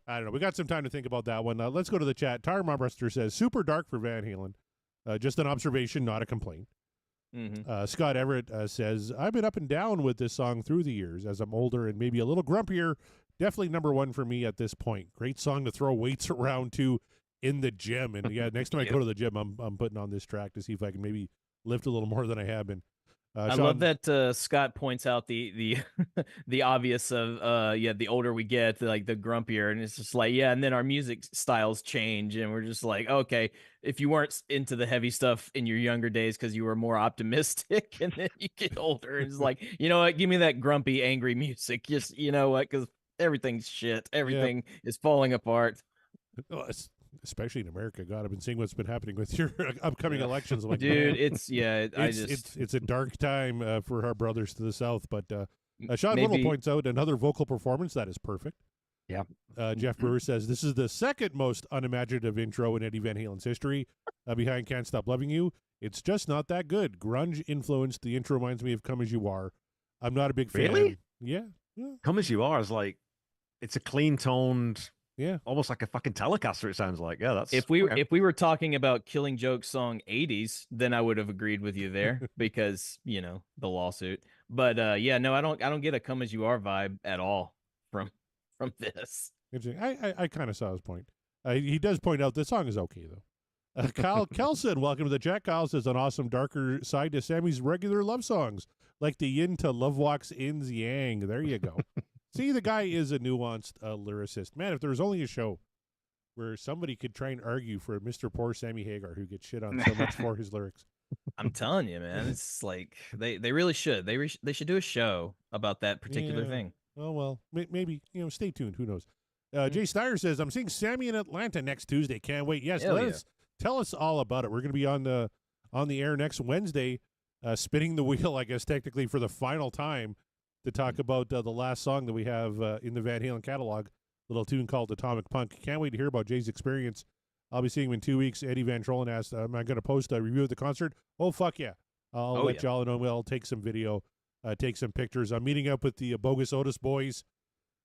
I don't know. We got some time to think about that one. Let's go to the chat. Tar Marbuster says, super dark for Van Halen. Just an observation, not a complaint. Mm-hmm. Scott Everett says, I've been up and down with this song through the years. As I'm older and maybe a little grumpier, definitely number 1 for me at this point. Great song to throw weights around to in the gym. And yeah, next time I go to the gym, I'm putting on this track to see if I can maybe lift a little more than I have been. I Sean, love that Scott points out the the obvious of the older we get, like the grumpier, and it's just like, yeah, and then our music styles change, and we're just like, okay, if you weren't into the heavy stuff in your younger days because you were more optimistic, and then you get older, it's like, you know what, give me that grumpy, angry music, just because everything's shit, everything is falling apart. Especially in America. God, I've been seeing what's been happening with your upcoming elections. I'm like, dude, man, it's a dark time for our brothers to the south. But Sean Little points out another vocal performance that is perfect. Yeah. Jeff Brewer says this is the second most unimaginative intro in Eddie Van Halen's history, behind Can't Stop Loving You. It's just not that good. Grunge influenced. The intro reminds me of Come As You Are. I'm not a big fan. Really? Yeah. Come As You Are is like, it's a clean toned. Yeah, almost like a fucking Telecaster. It sounds like. Yeah, that's if we were talking about Killing Joke song 80s, then I would have agreed with you there because the lawsuit. But I don't get a Come As You Are vibe at all from this. I kind of saw his point. He does point out the song is okay though. Kyle Kelson, welcome to the chat. Kyle says an awesome darker side to Sammy's regular love songs, like the yin to Love Walks In's Yang. There you go. See, the guy is a nuanced lyricist. Man, if there was only a show where somebody could try and argue for Mr. Poor Sammy Hagar, who gets shit on so much for his lyrics. I'm telling you, man, it's like they really should. They should do a show about that particular thing. Oh, well, maybe, stay tuned. Who knows? Jay Steyer says, I'm seeing Sammy in Atlanta next Tuesday. Can't wait. Yes, tell us all about it. We're going to be on the air next Wednesday, spinning the wheel, I guess, technically for the final time to talk about the last song that we have in the Van Halen catalog, a little tune called Atomic Punk. Can't wait to hear about Jay's experience. I'll be seeing him in 2 weeks. Eddie Van Trollen asked, am I going to post a review of the concert? Oh, fuck yeah. I'll let y'all know. We'll take some video, take some pictures. I'm meeting up with the Bogus Otis boys.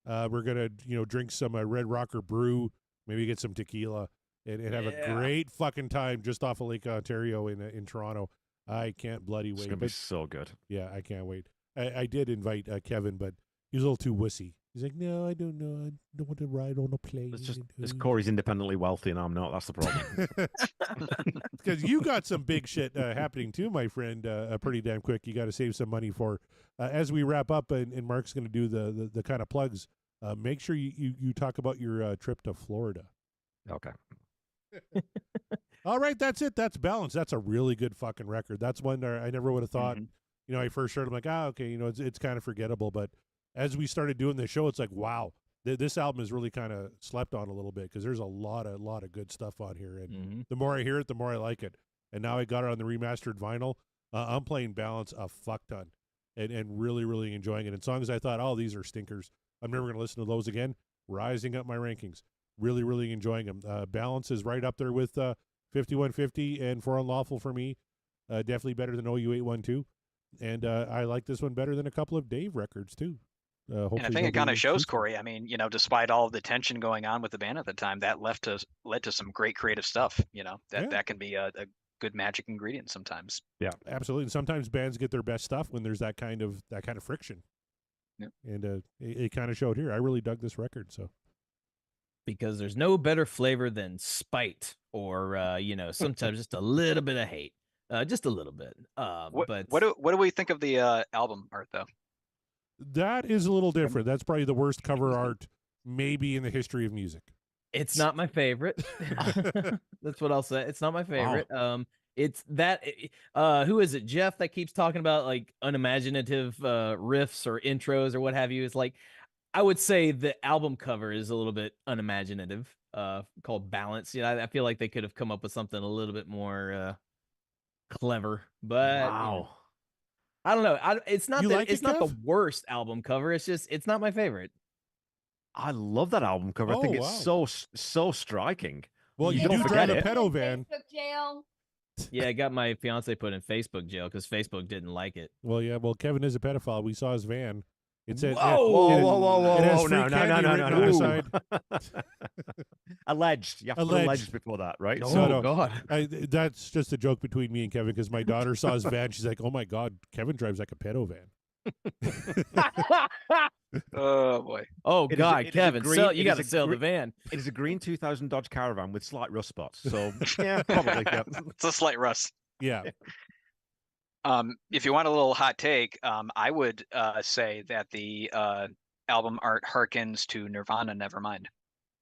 We're going to, drink some Red Rocker brew, maybe get some tequila, and have a great fucking time just off of Lake Ontario in Toronto. I can't bloody wait. It's going to be so good. Yeah, I can't wait. I did invite Kevin, but he was a little too wussy. He's like, no, I don't know. I don't want to ride on a plane. It's Corey's independently wealthy and I'm not. That's the problem. Because you got some big shit happening too, my friend, pretty damn quick. You got to save some money for. As we wrap up, and Mark's going to do the kind of plugs, make sure you talk about your trip to Florida. Okay. All right, that's it. That's Balance. That's a really good fucking record. That's one I never would have thought. I first heard, I'm like, okay, it's kind of forgettable. But as we started doing this show, it's like, wow, this album is really kind of slept on a little bit because there's a lot of good stuff on here. And the more I hear it, the more I like it. And now I got it on the remastered vinyl. I'm playing Balance a fuck ton and really, really enjoying it. And songs I thought, oh, these are stinkers, I'm never going to listen to those again, rising up my rankings. Really, really enjoying them. Balance is right up there with 5150 and For Unlawful for me. Definitely better than OU 812. And I like this one better than a couple of Dave records, too. And I think it kind of shows, Corey. I mean, despite all of the tension going on with the band at the time, that led to some great creative stuff. That can be a good magic ingredient sometimes. Yeah, absolutely. And sometimes bands get their best stuff when there's that kind of friction. Yeah. And it kind of showed here. I really dug this record. So because there's no better flavor than spite or sometimes just a little bit of hate. Just a little bit. What do we think of the album art though? That is a little different. That's probably the worst cover art maybe in the history of music. It's not my favorite. That's what I'll say. It's not my favorite. Wow. It's that who is it, Jeff, that keeps talking about like unimaginative riffs or intros or what have you. It's like, I would say the album cover is a little bit unimaginative, called Balance. I feel like they could have come up with something a little bit more clever, but wow. I don't know. It's not the worst album cover. It's just, it's not my favorite. I love that album cover. I think it's so striking. Well, you do drive a pedo van. Facebook jail. Yeah, I got my fiance put in Facebook jail because Facebook didn't like it. Well, yeah. Well, Kevin is a pedophile. We saw his van. It said, whoa, no. Alleged. You have to put alleged before that, right? Oh, God. That's just a joke between me and Kevin because my daughter saw his van. She's like, oh, my God, Kevin drives like a pedo van. Oh, boy. Oh, God, Kevin, you got to sell the van. It is a green 2000 Dodge Caravan with slight rust spots. So, yeah, probably. Yeah. It's a slight rust. Yeah. If you want a little hot take, I would say that the album art harkens to Nirvana Nevermind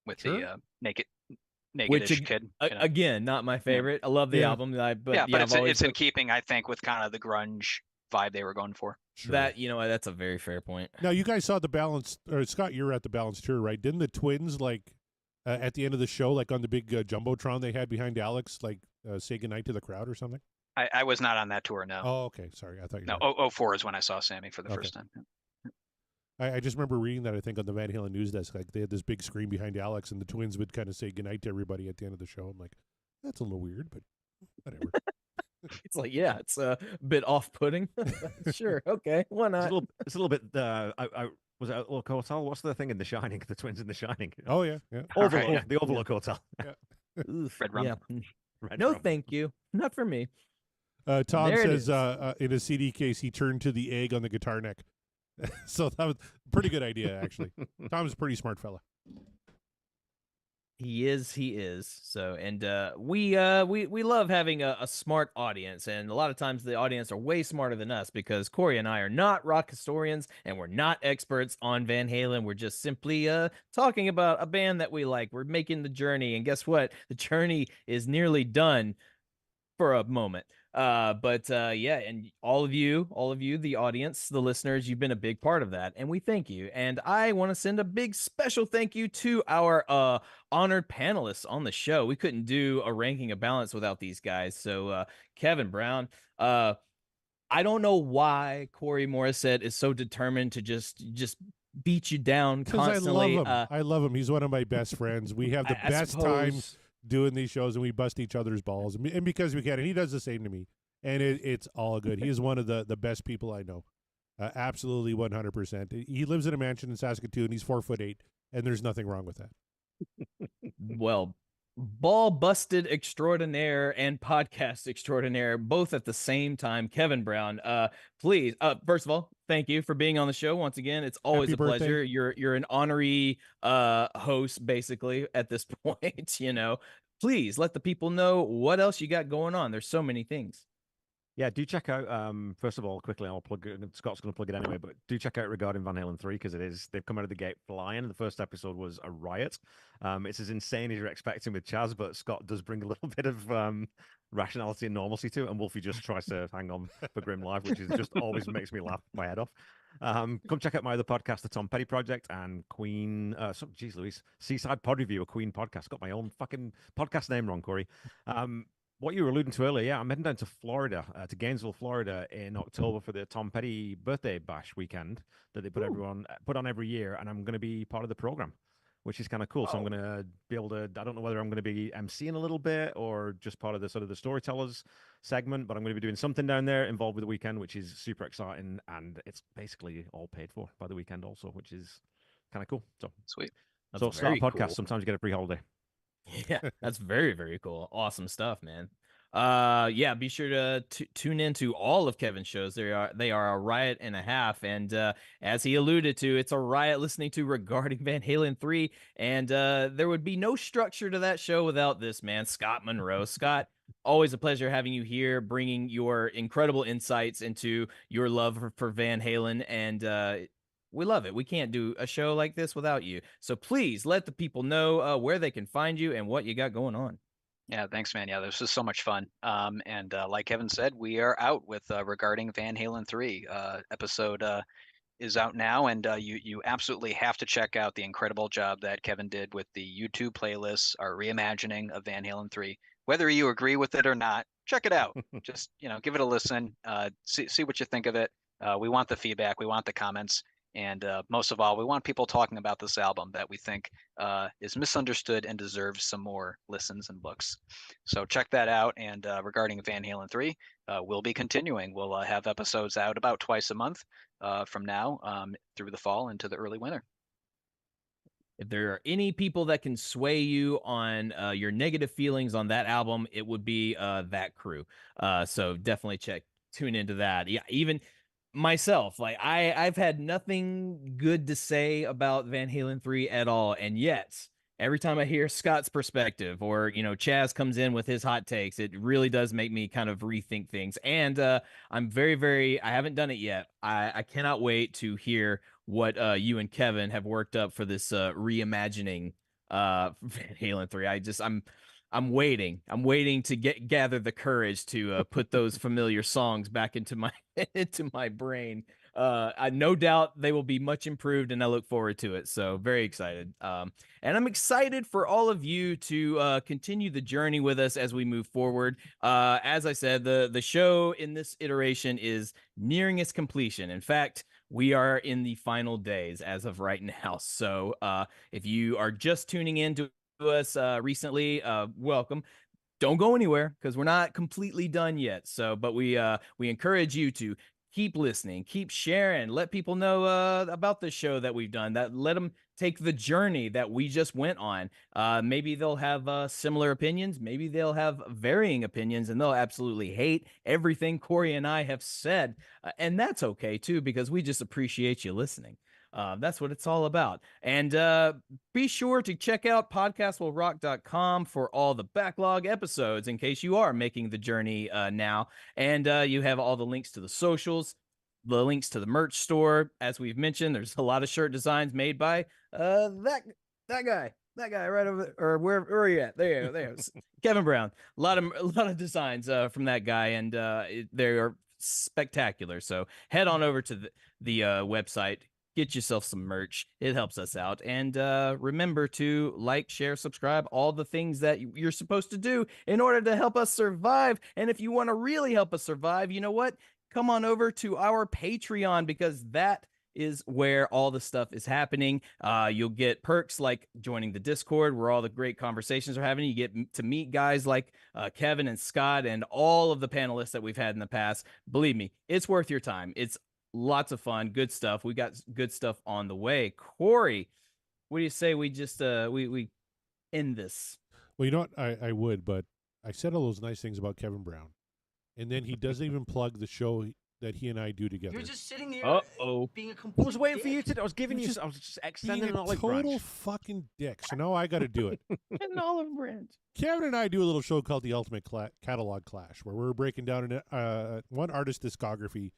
with the naked-ish kid. Again, not my favorite. I love the album, but it's in keeping, I think, with kind of the grunge vibe they were going for. Sure. That's a very fair point. Now, you guys saw the Balance, or Scott, you were at the Balance tour, right? Didn't the Twins, at the end of the show, on the big Jumbotron they had behind Alex, say goodnight to the crowd or something? I was not on that tour, no. Oh, okay. Sorry. I thought you were. No, 04 is when I saw Sammy for the first time. I just remember reading that, I think, on the Van Halen news desk. They had this big screen behind Alex, and the Twins would kind of say goodnight to everybody at the end of the show. I'm like, that's a little weird, but whatever. It's like, yeah, it's a bit off-putting. Sure, okay, why not? It's a little bit. Was it Overlook Hotel? What's the thing in The Shining? The twins in The Shining. Oh yeah. Overlook, the Overlook Hotel. Yeah. Oof, Red Rum. Yeah. Red No, Rum. Thank you. Not for me. Tom There it says in a CD case he turned to the egg on the guitar neck. So that was a pretty good idea, actually. Tom's a pretty smart fella. He is. He is. So, and we love having a smart audience, and a lot of times the audience are way smarter than us because Corey and I are not rock historians, and we're not experts on Van Halen. We're just simply talking about a band that we like. We're making the journey, and guess what? The journey is nearly done for a moment. But yeah, and all of you, the audience, the listeners, you've been a big part of that, and we thank you. And I want to send a big special thank you to our honored panelists on the show. We couldn't do a ranking of balance without these guys. So Kevin Brown, I don't know why Corey Morissette is so determined to just beat you down Because I love constantly. him. I love him. He's one of my best friends. We have the I best time suppose- doing these shows, and we bust each other's balls. And because we can, and he does the same to me. And it's all good. He is one of the best people I know. Absolutely 100%. He lives in a mansion in Saskatoon. He's 4'8", and there's nothing wrong with that. Well, ball busted extraordinaire and podcast extraordinaire both at the same time. Kevin Brown, please, first of all, thank you for being on the show once again. It's always Happy a birthday. pleasure. You're an honorary host basically at this point. Please let the people know what else you got going on. There's so many things. Yeah, do check out. First of all, quickly, I'll plug it. Scott's going to plug it anyway, but do check out regarding Van Halen 3 because they've come out of the gate flying. The first episode was a riot. It's as insane as you're expecting with Chaz, but Scott does bring a little bit of rationality and normalcy to it, and Wolfie just tries to hang on for Grim Life, which is just always makes me laugh my head off. Come check out my other podcast, the Tom Petty Project, and Queen. Geez, Louise, Seaside Pod Review, a Queen podcast. Got my own fucking podcast name wrong, Corey. What you were alluding to earlier, yeah, I'm heading down to Florida, to Gainesville, Florida, in October for the Tom Petty birthday bash weekend that they put on every year, and I'm going to be part of the program, which is kind of cool. So I'm going to be able to. I don't know whether I'm going to be emceeing a little bit or just part of the sort of the storytellers segment, but I'm going to be doing something down there involved with the weekend, which is super exciting, and it's basically all paid for by the weekend also, which is kind of cool. So Sweet. So start a podcast. Cool. Sometimes you get a free holiday. Yeah, that's very, very cool. Awesome stuff, man. Yeah, be sure to tune into all of Kevin's shows. They are a riot and a half, and as he alluded to, it's a riot listening to regarding Van Halen 3, and there would be no structure to that show without this man, Scott Monroe. Scott, always a pleasure having you here, bringing your incredible insights into your love for Van Halen, and we love it. We can't do a show like this without you. So please let the people know where they can find you and what you got going on. Yeah, thanks, man. Yeah, this was so much fun. And like Kevin said, we are out with regarding Van Halen 3 episode is out now, and you absolutely have to check out the incredible job that Kevin did with the YouTube playlists, our reimagining of Van Halen 3. Whether you agree with it or not, check it out. Just give it a listen. See what you think of it. We want the feedback. We want the comments. And most of all, we want people talking about this album that we think is misunderstood and deserves some more listens and looks. So check that out. And regarding Van Halen 3, we'll be continuing. We'll have episodes out about twice a month from now through the fall into the early winter. If there are any people that can sway you on your negative feelings on that album, it would be that crew. So definitely tune into that. Yeah, even myself, like I've had nothing good to say about Van Halen 3 at all, and yet every time I hear Scott's perspective or Chaz comes in with his hot takes, it really does make me kind of rethink things. And I'm very I haven't done it yet. I cannot wait to hear what you and Kevin have worked up for this reimagining Van Halen 3. I'm waiting. I'm waiting to gather the courage to put those familiar songs back into my into my brain. I no doubt they will be much improved, and I look forward to it. So very excited. And I'm excited for all of you to continue the journey with us as we move forward. As I said, the show in this iteration is nearing its completion. In fact, we are in the final days as of right now. So if you are just tuning in to us recently, welcome. Don't go anywhere because we're not completely done yet. So, but we encourage you to keep listening, keep sharing, let people know about the show that we've done. That let them take the journey that we just went on. Maybe they'll have similar opinions. Maybe they'll have varying opinions, and they'll absolutely hate everything Corey and I have said. And that's okay too, because we just appreciate you listening. That's what it's all about. And be sure to check out podcastwillrock.com for all the backlog episodes in case you are making the journey now. And you have all the links to the socials, the links to the merch store. As we've mentioned, there's a lot of shirt designs made by that guy right over there, or where are you at? There you go. Kevin Brown. A lot of designs from that guy, and they are spectacular. So head on over to the website, get yourself some merch. It helps us out. And remember to like, share, subscribe, all the things that you're supposed to do in order to help us survive. And if you want to really help us survive, you know what? Come on over to our Patreon, because that is where all the stuff is happening. You'll get perks like joining the Discord where all the great conversations are happening. You get to meet guys like Kevin and Scott and all of the panelists that we've had in the past. Believe me, it's worth your time. It's lots of fun, good stuff. We got good stuff on the way. Corey, what do you say we just we end this? Well, you know what? I would, but I said all those nice things about Kevin Brown, and then he doesn't even plug the show that he and I do together. You're just sitting here being a I complete was waiting for you dick. to. I was giving you. I was just extending an Being a olive total branch. fucking dick. So now I got to do it. An olive branch. Kevin and I do a little show called The Ultimate Catalog Clash, where we're breaking down one artist discography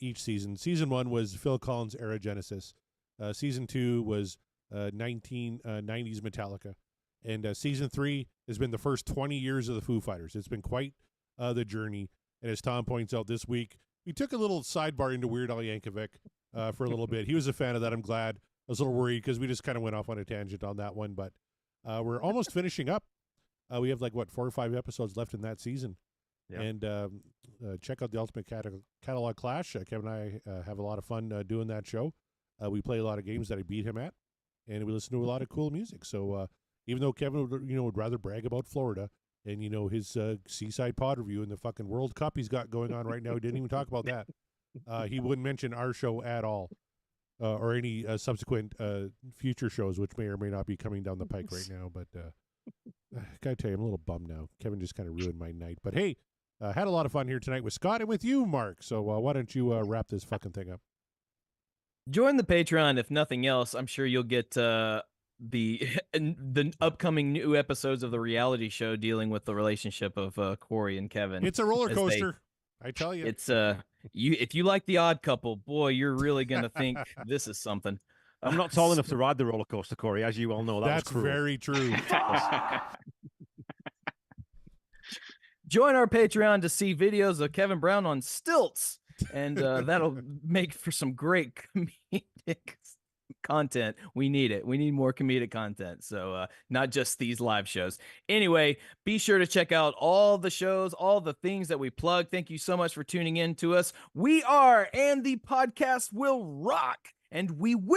each season. Season 1 was Phil Collins' Era Genesis. Season 2 was 1990s Metallica. And Season 3 has been the first 20 years of the Foo Fighters. It's been quite the journey. And as Tom points out this week, we took a little sidebar into Weird Al Yankovic for a little bit. He was a fan of that. I'm glad. I was a little worried because we just kind of went off on a tangent on that one. But we're almost finishing up. We have 4 or 5 episodes left in that season. Yeah. And check out the Ultimate Catalog Clash. Kevin and I have a lot of fun doing that show. We play a lot of games that I beat him at, and we listen to a lot of cool music. So even though Kevin would rather brag about Florida and his Seaside Pod review and the fucking World Cup he's got going on right now, he didn't even talk about that. He wouldn't mention our show at all, or any subsequent future shows, which may or may not be coming down the pike right now. But I gotta tell you, I'm a little bummed now. Kevin just kind of ruined my night. But hey, had a lot of fun here tonight with Scott and with you, Mark. So why don't you wrap this fucking thing up? Join the Patreon if nothing else. I'm sure you'll get the upcoming new episodes of the reality show dealing with the relationship of Corey and Kevin. It's a roller coaster, I tell you. It's if you like The Odd Couple, boy, you're really gonna think this is something. I'm not tall enough to ride the roller coaster, Corey, as you all know. That's was cruel. very true. Join our Patreon to see videos of Kevin Brown on stilts, and that'll make for some great comedic content. We need it. We need more comedic content. So not just these live shows. Anyway, be sure to check out all the shows, all the things that we plug. Thank you so much for tuning in to us. We are, and the podcast will rock, and we will